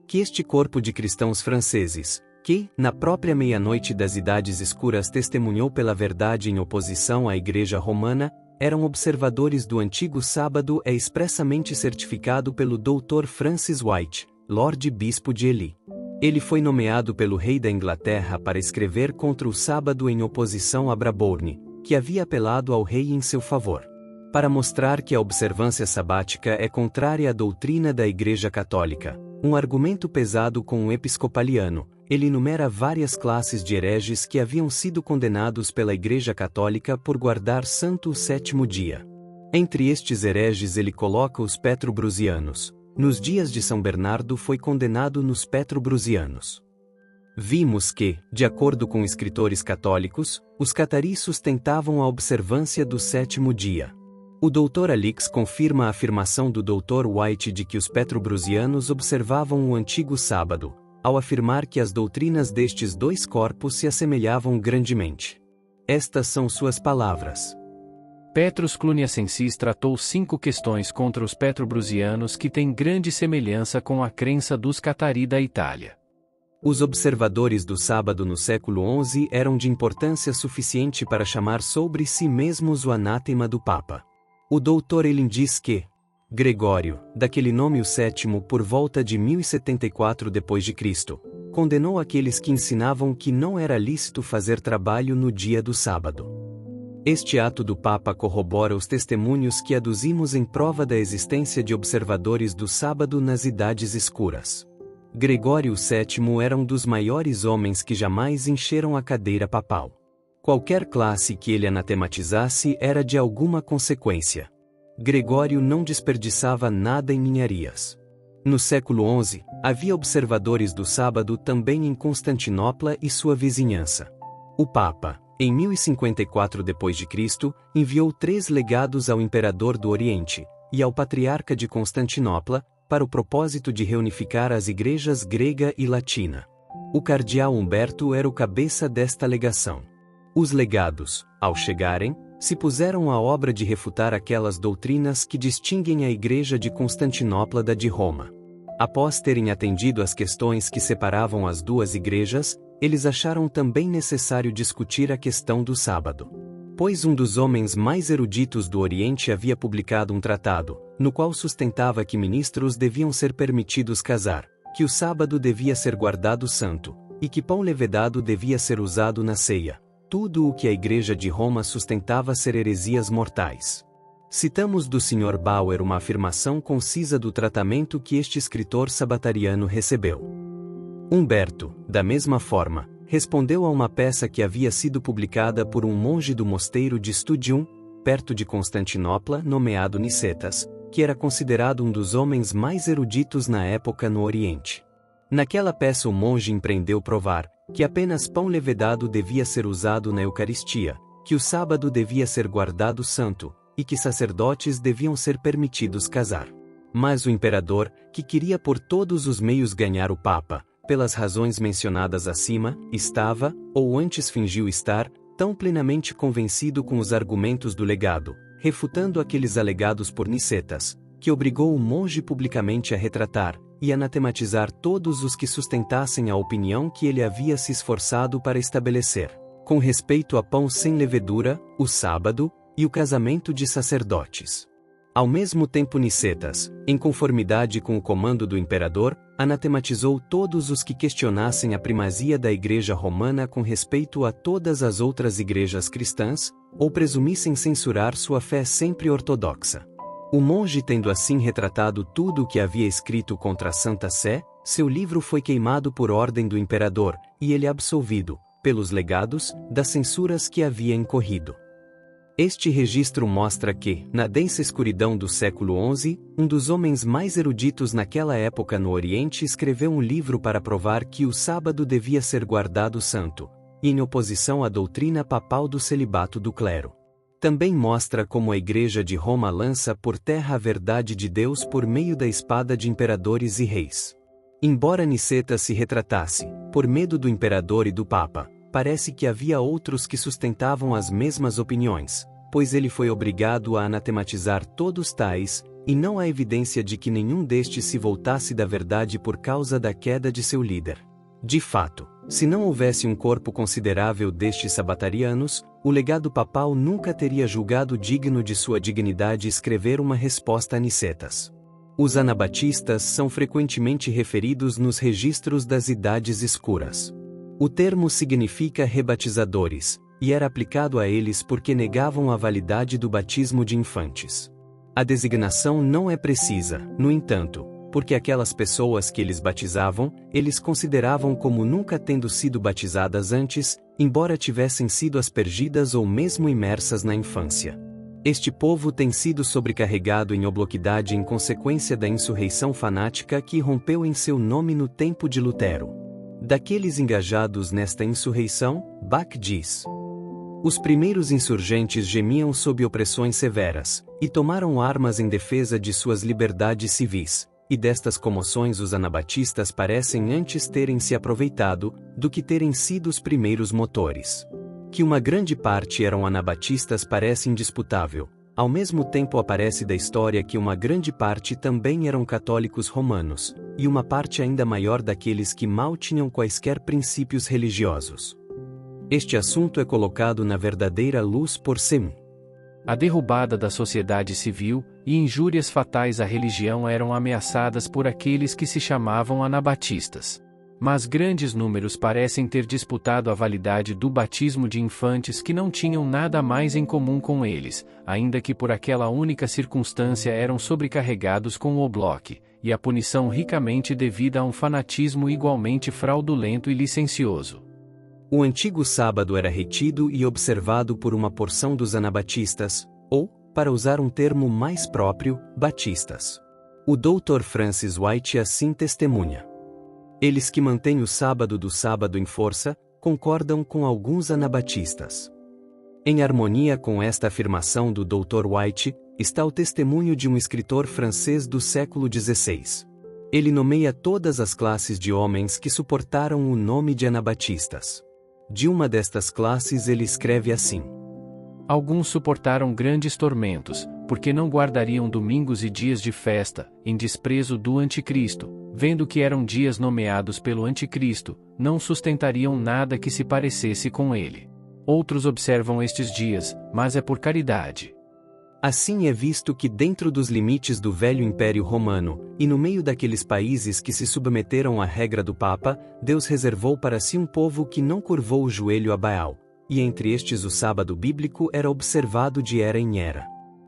Que este corpo de cristãos franceses, que, na própria meia-noite das idades escuras testemunhou pela verdade em oposição à Igreja Romana, eram observadores do antigo sábado é expressamente certificado pelo Dr. Francis White, Lorde Bispo de Ely. Ele foi nomeado pelo rei da Inglaterra para escrever contra o sábado em oposição a Brabourne, que havia apelado ao rei em seu favor. Para mostrar que a observância sabática é contrária à doutrina da Igreja Católica, um argumento pesado com o episcopaliano, ele enumera várias classes de hereges que haviam sido condenados pela Igreja Católica por guardar santo o sétimo dia. Entre estes hereges ele coloca os petrobrusianos. Nos dias de São Bernardo foi condenado nos petrobrusianos. Vimos que, de acordo com escritores católicos, os cataris sustentavam a observância do sétimo dia. O Dr. Alix confirma a afirmação do Dr. White de que os petrobrusianos observavam o antigo sábado, ao afirmar que as doutrinas destes dois corpos se assemelhavam grandemente. Estas são suas palavras. Petrus Cluniacensis tratou 5 questões contra os petrobrusianos que têm grande semelhança com a crença dos catari da Itália. Os observadores do sábado no século XI eram de importância suficiente para chamar sobre si mesmos o anátema do Papa. O Dr. Elin diz que Gregório, daquele nome o sétimo por volta de 1074 d.C., condenou aqueles que ensinavam que não era lícito fazer trabalho no dia do sábado. Este ato do Papa corrobora os testemunhos que aduzimos em prova da existência de observadores do sábado nas idades escuras. Gregório VII era um dos maiores homens que jamais encheram a cadeira papal. Qualquer classe que ele anatematizasse era de alguma consequência. Gregório não desperdiçava nada em ninharias. No século XI, havia observadores do sábado também em Constantinopla e sua vizinhança. O Papa, em 1054 d.C., enviou 3 legados ao imperador do Oriente, e ao patriarca de Constantinopla, para o propósito de reunificar as igrejas grega e latina. O cardeal Humberto era o cabeça desta legação. Os legados, ao chegarem, se puseram à obra de refutar aquelas doutrinas que distinguem a Igreja de Constantinopla da de Roma. Após terem atendido às questões que separavam as duas igrejas, eles acharam também necessário discutir a questão do sábado. Pois um dos homens mais eruditos do Oriente havia publicado um tratado, no qual sustentava que ministros deviam ser permitidos casar, que o sábado devia ser guardado santo, e que pão levedado devia ser usado na ceia. Tudo o que a Igreja de Roma sustentava ser heresias mortais. Citamos do Sr. Bauer uma afirmação concisa do tratamento que este escritor sabatariano recebeu. Humberto, da mesma forma, respondeu a uma peça que havia sido publicada por um monge do mosteiro de Studium, perto de Constantinopla, nomeado Nicetas, que era considerado um dos homens mais eruditos na época no Oriente. Naquela peça o monge empreendeu provar que apenas pão levedado devia ser usado na Eucaristia, que o sábado devia ser guardado santo, e que sacerdotes deviam ser permitidos casar. Mas o imperador, que queria por todos os meios ganhar o Papa, pelas razões mencionadas acima, estava, ou antes fingiu estar, tão plenamente convencido com os argumentos do legado, refutando aqueles alegados por Nicetas, que obrigou o monge publicamente a retratar e anatematizar todos os que sustentassem a opinião que ele havia se esforçado para estabelecer, com respeito a pão sem levedura, o sábado, e o casamento de sacerdotes. Ao mesmo tempo Nicetas, em conformidade com o comando do imperador, anatematizou todos os que questionassem a primazia da Igreja Romana com respeito a todas as outras igrejas cristãs, ou presumissem censurar sua fé sempre ortodoxa. O monge tendo assim retratado tudo o que havia escrito contra a Santa Sé, seu livro foi queimado por ordem do imperador, e ele absolvido, pelos legados, das censuras que havia incorrido. Este registro mostra que, na densa escuridão do século XI, um dos homens mais eruditos naquela época no Oriente escreveu um livro para provar que o sábado devia ser guardado santo, em oposição à doutrina papal do celibato do clero. Também mostra como a Igreja de Roma lança por terra a verdade de Deus por meio da espada de imperadores e reis. Embora Nicetas se retratasse, por medo do imperador e do Papa, parece que havia outros que sustentavam as mesmas opiniões, pois ele foi obrigado a anatematizar todos tais, e não há evidência de que nenhum destes se voltasse da verdade por causa da queda de seu líder. De fato, se não houvesse um corpo considerável destes sabatarianos, o legado papal nunca teria julgado digno de sua dignidade escrever uma resposta a Nicetas. Os anabatistas são frequentemente referidos nos registros das Idades Escuras. O termo significa rebatizadores, e era aplicado a eles porque negavam a validade do batismo de infantes. A designação não é precisa, no entanto, porque aquelas pessoas que eles batizavam, eles consideravam como nunca tendo sido batizadas antes, embora tivessem sido aspergidas ou mesmo imersas na infância. Este povo tem sido sobrecarregado em obloquidade em consequência da insurreição fanática que irrompeu em seu nome no tempo de Lutero. Daqueles engajados nesta insurreição, Bach diz: os primeiros insurgentes gemiam sob opressões severas, e tomaram armas em defesa de suas liberdades civis, e destas comoções os anabatistas parecem antes terem se aproveitado, do que terem sido os primeiros motores. Que uma grande parte eram anabatistas parece indisputável, ao mesmo tempo aparece da história que uma grande parte também eram católicos romanos, e uma parte ainda maior daqueles que mal tinham quaisquer princípios religiosos. Este assunto é colocado na verdadeira luz por Sem. A derrubada da sociedade civil e injúrias fatais à religião eram ameaçadas por aqueles que se chamavam anabatistas. Mas grandes números parecem ter disputado a validade do batismo de infantes que não tinham nada mais em comum com eles, ainda que por aquela única circunstância eram sobrecarregados com o obloque, e a punição ricamente devida a um fanatismo igualmente fraudulento e licencioso. O antigo sábado era retido e observado por uma porção dos anabatistas, ou, para usar um termo mais próprio, batistas. O Dr. Francis White assim testemunha. Eles que mantêm o sábado do sábado em força, concordam com alguns anabatistas. Em harmonia com esta afirmação do Dr. White, está o testemunho de um escritor francês do século XVI. Ele nomeia todas as classes de homens que suportaram o nome de anabatistas. De uma destas classes ele escreve assim: Alguns suportaram grandes tormentos, porque não guardariam domingos e dias de festa, em desprezo do anticristo, vendo que eram dias nomeados pelo anticristo, não sustentariam nada que se parecesse com ele. Outros observam estes dias, mas é por caridade. Assim é visto que dentro dos limites do velho Império Romano, e no meio daqueles países que se submeteram à regra do Papa, Deus reservou para si um povo que não curvou o joelho a Baal, e entre estes o sábado bíblico era observado de era em era.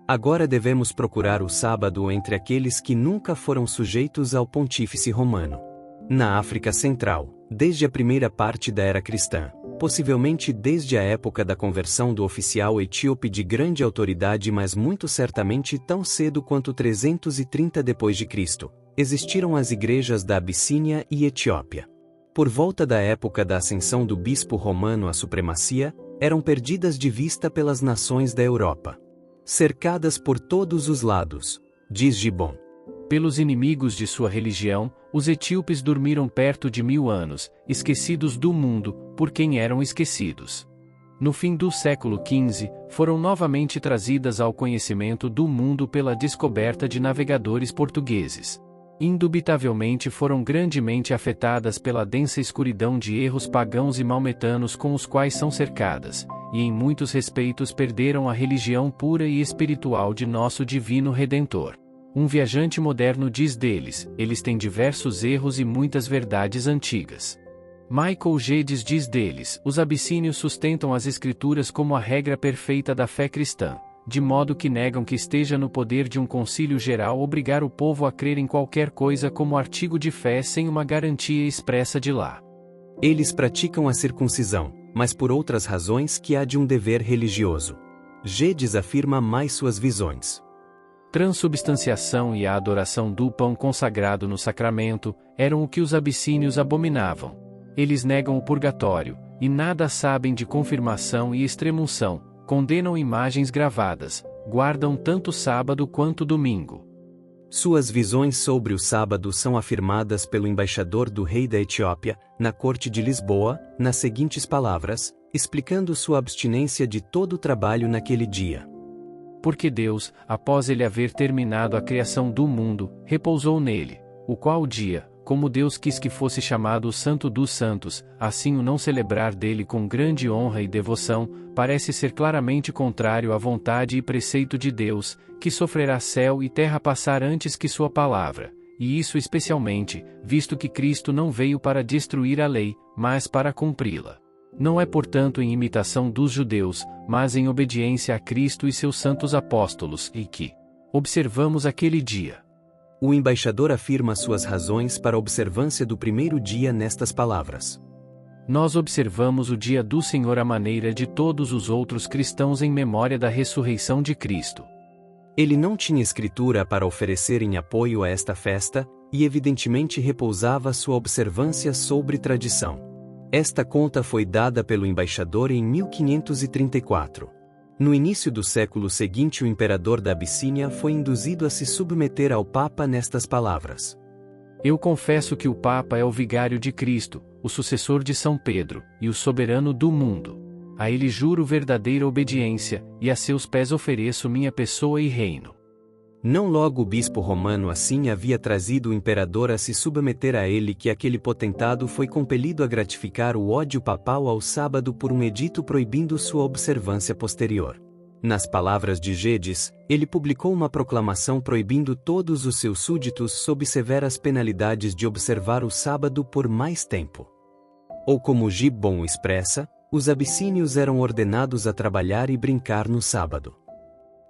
Agora devemos procurar o sábado entre aqueles que nunca foram sujeitos ao pontífice romano. Na África Central, desde a primeira parte da era cristã, possivelmente desde a época da conversão do oficial etíope de grande autoridade, mas muito certamente tão cedo quanto 330 d.C., existiram as igrejas da Abissínia e Etiópia. Por volta da época da ascensão do bispo romano à supremacia, eram perdidas de vista pelas nações da Europa. Cercadas por todos os lados, diz Gibbon. Pelos inimigos de sua religião, os etíopes dormiram perto de 1000 anos, esquecidos do mundo, por quem eram esquecidos. No fim do século XV, foram novamente trazidas ao conhecimento do mundo pela descoberta de navegadores portugueses. Indubitavelmente foram grandemente afetadas pela densa escuridão de erros pagãos e maometanos com os quais são cercadas, e em muitos respeitos perderam a religião pura e espiritual de nosso divino Redentor. Um viajante moderno diz deles: eles têm diversos erros e muitas verdades antigas. Michael Geddes diz deles: os abissínios sustentam as escrituras como a regra perfeita da fé cristã, de modo que negam que esteja no poder de um concílio geral obrigar o povo a crer em qualquer coisa como artigo de fé sem uma garantia expressa de lá. Eles praticam a circuncisão, mas por outras razões que há de um dever religioso. Geddes afirma mais suas visões. Transubstanciação e a adoração do pão consagrado no sacramento eram o que os abissínios abominavam. Eles negam o purgatório, e nada sabem de confirmação e extremunção, condenam imagens gravadas, guardam tanto sábado quanto domingo. Suas visões sobre o sábado são afirmadas pelo embaixador do rei da Etiópia, na corte de Lisboa, nas seguintes palavras, explicando sua abstinência de todo o trabalho naquele dia. Porque Deus, após ele haver terminado a criação do mundo, repousou nele, o qual dia, como Deus quis que fosse chamado o Santo dos Santos, assim o não celebrar dele com grande honra e devoção, parece ser claramente contrário à vontade e preceito de Deus, que sofrerá céu e terra passar antes que sua palavra, e isso especialmente, visto que Cristo não veio para destruir a lei, mas para cumpri-la. Não é portanto em imitação dos judeus, mas em obediência a Cristo e seus santos apóstolos, e que observamos aquele dia. O embaixador afirma suas razões para a observância do primeiro dia nestas palavras. Nós observamos o dia do Senhor à maneira de todos os outros cristãos em memória da ressurreição de Cristo. Ele não tinha escritura para oferecer em apoio a esta festa, e evidentemente repousava sua observância sobre tradição. Esta conta foi dada pelo embaixador em 1534. No início do século seguinte, o imperador da Abissínia foi induzido a se submeter ao Papa nestas palavras. Eu confesso que o Papa é o vigário de Cristo, o sucessor de São Pedro, e o soberano do mundo. A ele juro verdadeira obediência, e a seus pés ofereço minha pessoa e reino. Não logo o bispo romano assim havia trazido o imperador a se submeter a ele que aquele potentado foi compelido a gratificar o ódio papal ao sábado por um edito proibindo sua observância posterior. Nas palavras de Geddes, ele publicou uma proclamação proibindo todos os seus súditos sob severas penalidades de observar o sábado por mais tempo. Ou como Gibbon expressa, os abissínios eram ordenados a trabalhar e brincar no sábado.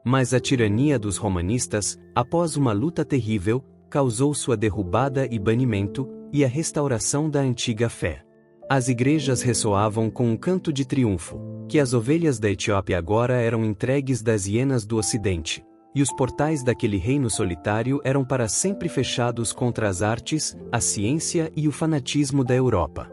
Mas a tirania dos romanistas, após uma luta terrível, causou sua derrubada e banimento, e a restauração da antiga fé. As igrejas ressoavam com um canto de triunfo, que as ovelhas da Etiópia agora eram entregues das hienas do Ocidente, e os portais daquele reino solitário eram para sempre fechados contra as artes, a ciência e o fanatismo da Europa.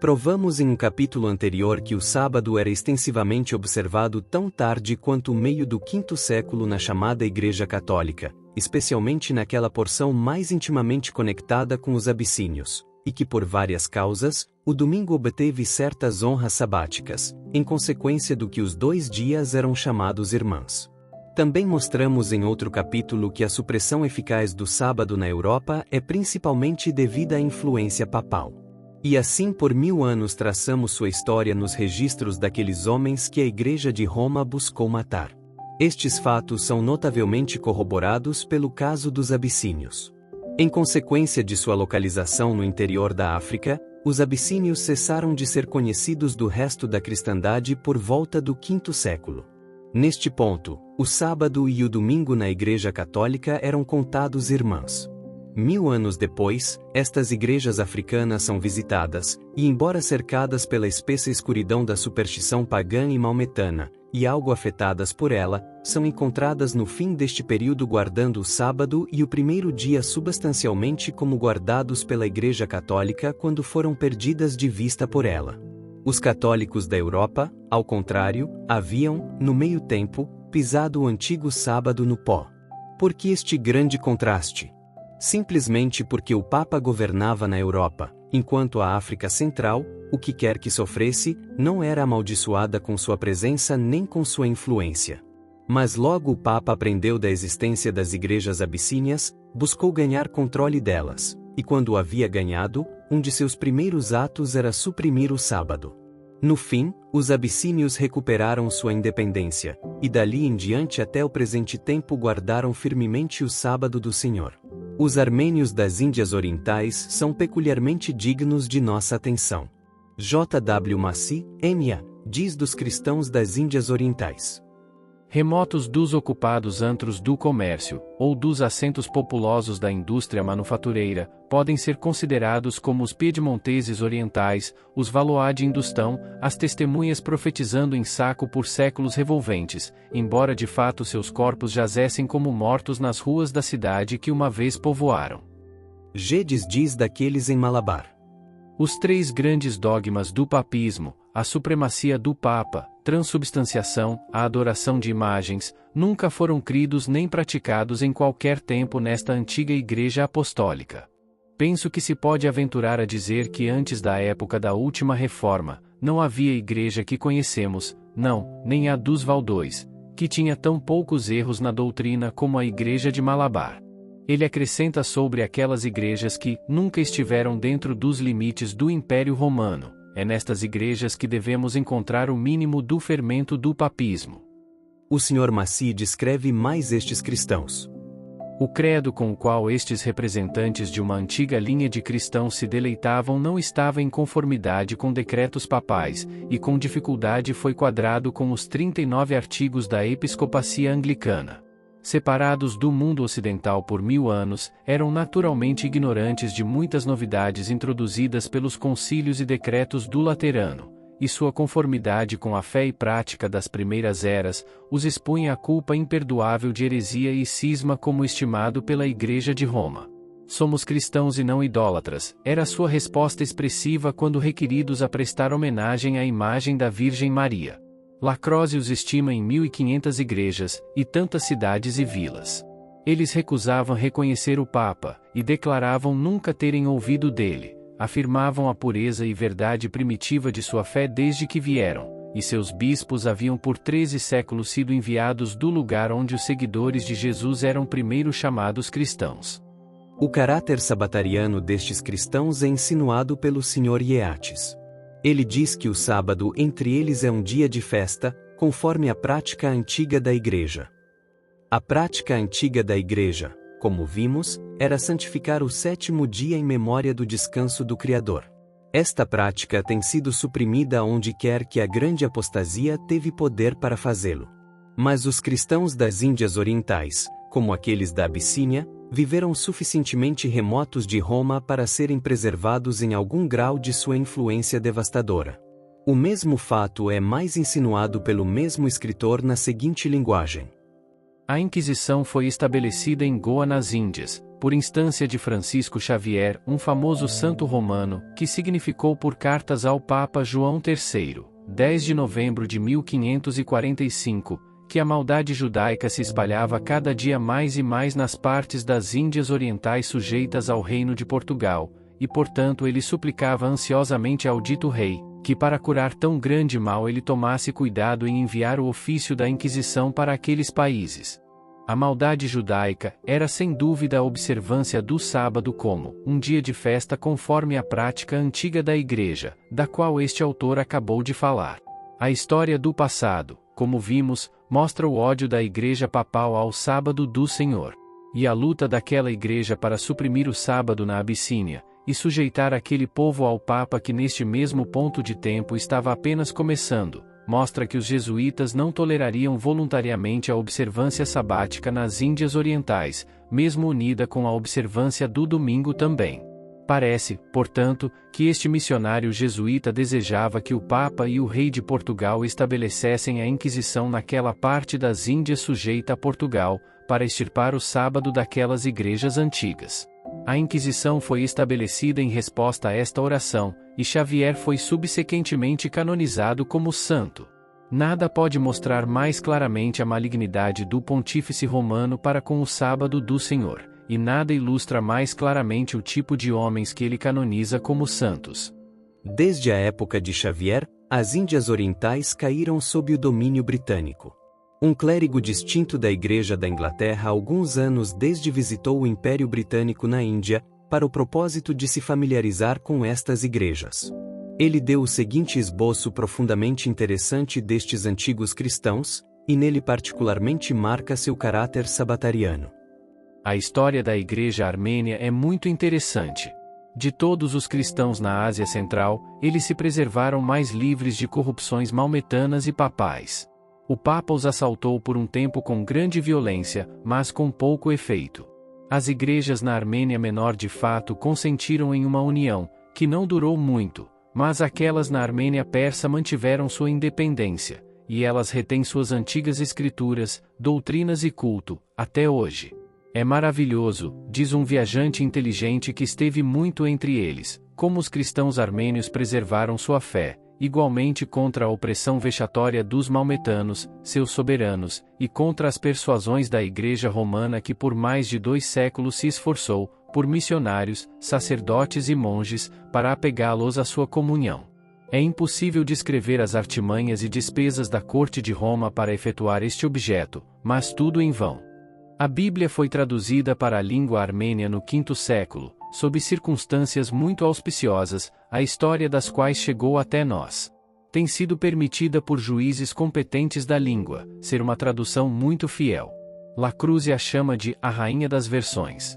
Provamos em um capítulo anterior que o sábado era extensivamente observado tão tarde quanto o meio do V século na chamada Igreja Católica, especialmente naquela porção mais intimamente conectada com os abissínios, e que por várias causas, o domingo obteve certas honras sabáticas, em consequência do que os 2 dias eram chamados irmãs. Também mostramos em outro capítulo que a supressão eficaz do sábado na Europa é principalmente devida à influência papal. E assim por 1000 anos traçamos sua história nos registros daqueles homens que a Igreja de Roma buscou matar. Estes fatos são notavelmente corroborados pelo caso dos abissínios. Em consequência de sua localização no interior da África, os abissínios cessaram de ser conhecidos do resto da cristandade por volta do V século. Neste ponto, o sábado e o domingo na Igreja Católica eram contados irmãs. 1000 anos depois, estas igrejas africanas são visitadas, e embora cercadas pela espessa escuridão da superstição pagã e maometana, e algo afetadas por ela, são encontradas no fim deste período guardando o sábado e o primeiro dia substancialmente como guardados pela Igreja Católica quando foram perdidas de vista por ela. Os católicos da Europa, ao contrário, haviam, no meio tempo, pisado o antigo sábado no pó. Por que este grande contraste? Simplesmente porque o Papa governava na Europa, enquanto a África Central, o que quer que sofresse, não era amaldiçoada com sua presença nem com sua influência. Mas logo o Papa aprendeu da existência das igrejas abissínias, buscou ganhar controle delas, e quando o havia ganhado, um de seus primeiros atos era suprimir o sábado. No fim, os abissínios recuperaram sua independência, e dali em diante até o presente tempo guardaram firmemente o sábado do Senhor. Os armênios das Índias Orientais são peculiarmente dignos de nossa atenção. J. W. Massey, M.A., diz dos cristãos das Índias Orientais. Remotos dos ocupados antros do comércio, ou dos assentos populosos da indústria manufatureira, podem ser considerados como os piedmonteses orientais, os Valois de Hindustão, as testemunhas profetizando em saco por séculos revolventes, embora de fato seus corpos jazessem como mortos nas ruas da cidade que uma vez povoaram. Gedes diz daqueles em Malabar. Os 3 grandes dogmas do papismo, a supremacia do Papa, transubstanciação, a adoração de imagens, nunca foram cridos nem praticados em qualquer tempo nesta antiga Igreja Apostólica. Penso que se pode aventurar a dizer que antes da época da última reforma, não havia igreja que conhecemos, não, nem a dos Valdões, que tinha tão poucos erros na doutrina como a Igreja de Malabar. Ele acrescenta sobre aquelas igrejas que nunca estiveram dentro dos limites do Império Romano. É nestas igrejas que devemos encontrar o mínimo do fermento do papismo. O Sr. Massey descreve mais estes cristãos. O credo com o qual estes representantes de uma antiga linha de cristãos se deleitavam não estava em conformidade com decretos papais, e com dificuldade foi quadrado com os 39 artigos da episcopacia anglicana. Separados do mundo ocidental por 1000 anos, eram naturalmente ignorantes de muitas novidades introduzidas pelos concílios e decretos do Laterano, e sua conformidade com a fé e prática das primeiras eras, os expunha à culpa imperdoável de heresia e cisma como estimado pela Igreja de Roma. Somos cristãos e não idólatras, era sua resposta expressiva quando requeridos a prestar homenagem à imagem da Virgem Maria. Lacroze os estima em 1500 igrejas, e tantas cidades e vilas. Eles recusavam reconhecer o Papa, e declaravam nunca terem ouvido dele, afirmavam a pureza e verdade primitiva de sua fé desde que vieram, e seus bispos haviam por 13 séculos sido enviados do lugar onde os seguidores de Jesus eram primeiro chamados cristãos. O caráter sabatariano destes cristãos é insinuado pelo Sr. Yeates. Ele diz que o sábado entre eles é um dia de festa, conforme a prática antiga da Igreja. A prática antiga da Igreja, como vimos, era santificar o 7º dia em memória do descanso do Criador. Esta prática tem sido suprimida onde quer que a grande apostasia teve poder para fazê-lo. Mas os cristãos das Índias Orientais, como aqueles da Abissínia, viveram suficientemente remotos de Roma para serem preservados em algum grau de sua influência devastadora. O mesmo fato é mais insinuado pelo mesmo escritor na seguinte linguagem. A Inquisição foi estabelecida em Goa nas Índias, por instância de Francisco Xavier, um famoso santo romano, que significou por cartas ao Papa João III, 10 de novembro de 1545, que a maldade judaica se espalhava cada dia mais e mais nas partes das Índias Orientais sujeitas ao Reino de Portugal, e portanto ele suplicava ansiosamente ao dito rei, que para curar tão grande mal ele tomasse cuidado em enviar o ofício da Inquisição para aqueles países. A maldade judaica era sem dúvida a observância do sábado como um dia de festa conforme a prática antiga da Igreja, da qual este autor acabou de falar. A história do passado, como vimos, mostra o ódio da Igreja Papal ao sábado do Senhor, e a luta daquela Igreja para suprimir o sábado na Abissínia, e sujeitar aquele povo ao Papa que neste mesmo ponto de tempo estava apenas começando, mostra que os jesuítas não tolerariam voluntariamente a observância sabática nas Índias Orientais, mesmo unida com a observância do domingo também. Parece, portanto, que este missionário jesuíta desejava que o Papa e o rei de Portugal estabelecessem a Inquisição naquela parte das Índias sujeita a Portugal, para extirpar o sábado daquelas igrejas antigas. A Inquisição foi estabelecida em resposta a esta oração, e Xavier foi subsequentemente canonizado como santo. Nada pode mostrar mais claramente a malignidade do pontífice romano para com o sábado do Senhor, e nada ilustra mais claramente o tipo de homens que ele canoniza como santos. Desde a época de Xavier, as Índias Orientais caíram sob o domínio britânico. Um clérigo distinto da Igreja da Inglaterra há alguns anos desde visitou o Império Britânico na Índia, para o propósito de se familiarizar com estas igrejas. Ele deu o seguinte esboço profundamente interessante destes antigos cristãos, e nele particularmente marca seu caráter sabatariano. A história da Igreja Armênia é muito interessante. De todos os cristãos na Ásia Central, eles se preservaram mais livres de corrupções maometanas e papais. O Papa os assaltou por um tempo com grande violência, mas com pouco efeito. As igrejas na Armênia Menor de fato consentiram em uma união, que não durou muito, mas aquelas na Armênia Persa mantiveram sua independência, e elas retêm suas antigas escrituras, doutrinas e culto, até hoje. É maravilhoso, diz um viajante inteligente que esteve muito entre eles, como os cristãos armênios preservaram sua fé, igualmente contra a opressão vexatória dos maometanos, seus soberanos, e contra as persuasões da Igreja Romana que por mais de 2 séculos se esforçou, por missionários, sacerdotes e monges, para apegá-los à sua comunhão. É impossível descrever as artimanhas e despesas da corte de Roma para efetuar este objeto, mas tudo em vão. A Bíblia foi traduzida para a língua armênia no V século, sob circunstâncias muito auspiciosas, a história das quais chegou até nós. Tem sido permitida por juízes competentes da língua, ser uma tradução muito fiel. Lacruz a chama de a rainha das versões.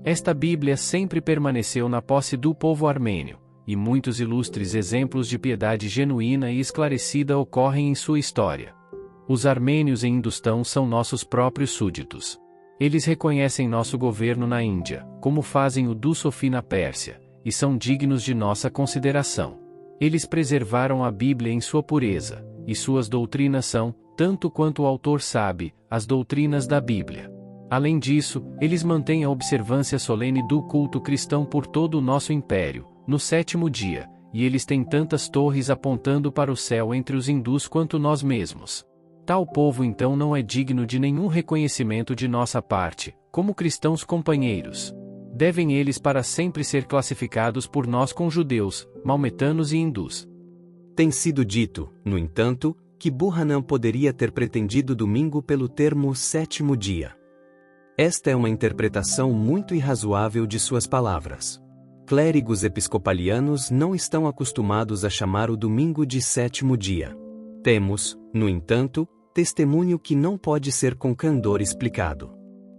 Esta Bíblia sempre permaneceu na posse do povo armênio, e muitos ilustres exemplos de piedade genuína e esclarecida ocorrem em sua história. Os armênios em Hindustão são nossos próprios súditos. Eles reconhecem nosso governo na Índia, como fazem o do Sofi na Pérsia, e são dignos de nossa consideração. Eles preservaram a Bíblia em sua pureza, e suas doutrinas são, tanto quanto o autor sabe, as doutrinas da Bíblia. Além disso, eles mantêm a observância solene do culto cristão por todo o nosso império, no 7º dia, e eles têm tantas torres apontando para o céu entre os hindus quanto nós mesmos. Tal povo então não é digno de nenhum reconhecimento de nossa parte, como cristãos companheiros. Devem eles para sempre ser classificados por nós com judeus, maometanos e hindus. Tem sido dito, no entanto, que Buchanan poderia ter pretendido domingo pelo termo 7º dia. Esta é uma interpretação muito irrazoável de suas palavras. Clérigos episcopalianos não estão acostumados a chamar o domingo de 7º dia. Temos, no entanto, testemunho que não pode ser com candor explicado.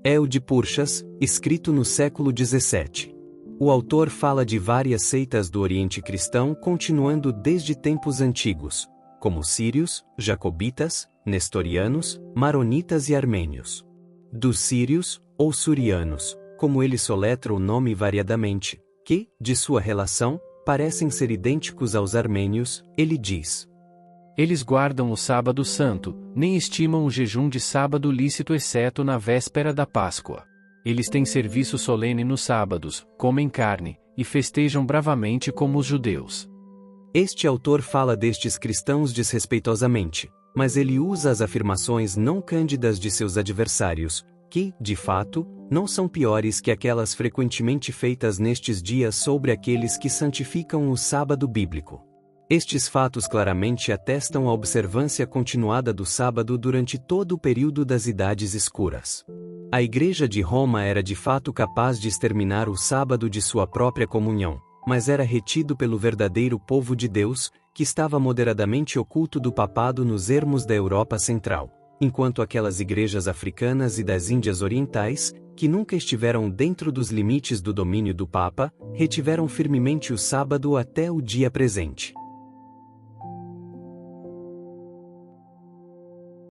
É o de Purchas, escrito no século XVII. O autor fala de várias seitas do Oriente Cristão continuando desde tempos antigos, como sírios, jacobitas, nestorianos, maronitas e armênios. Dos sírios, ou surianos, como ele soletra o nome variadamente, que, de sua relação, parecem ser idênticos aos armênios, ele diz: eles guardam o sábado santo, nem estimam o jejum de sábado lícito exceto na véspera da Páscoa. Eles têm serviço solene nos sábados, comem carne, e festejam bravamente como os judeus. Este autor fala destes cristãos desrespeitosamente, mas ele usa as afirmações não cândidas de seus adversários, que, de fato, não são piores que aquelas frequentemente feitas nestes dias sobre aqueles que santificam o sábado bíblico. Estes fatos claramente atestam a observância continuada do sábado durante todo o período das Idades Escuras. A Igreja de Roma era de fato capaz de exterminar o sábado de sua própria comunhão, mas era retido pelo verdadeiro povo de Deus, que estava moderadamente oculto do papado nos ermos da Europa Central, enquanto aquelas igrejas africanas e das Índias Orientais, que nunca estiveram dentro dos limites do domínio do Papa, retiveram firmemente o sábado até o dia presente.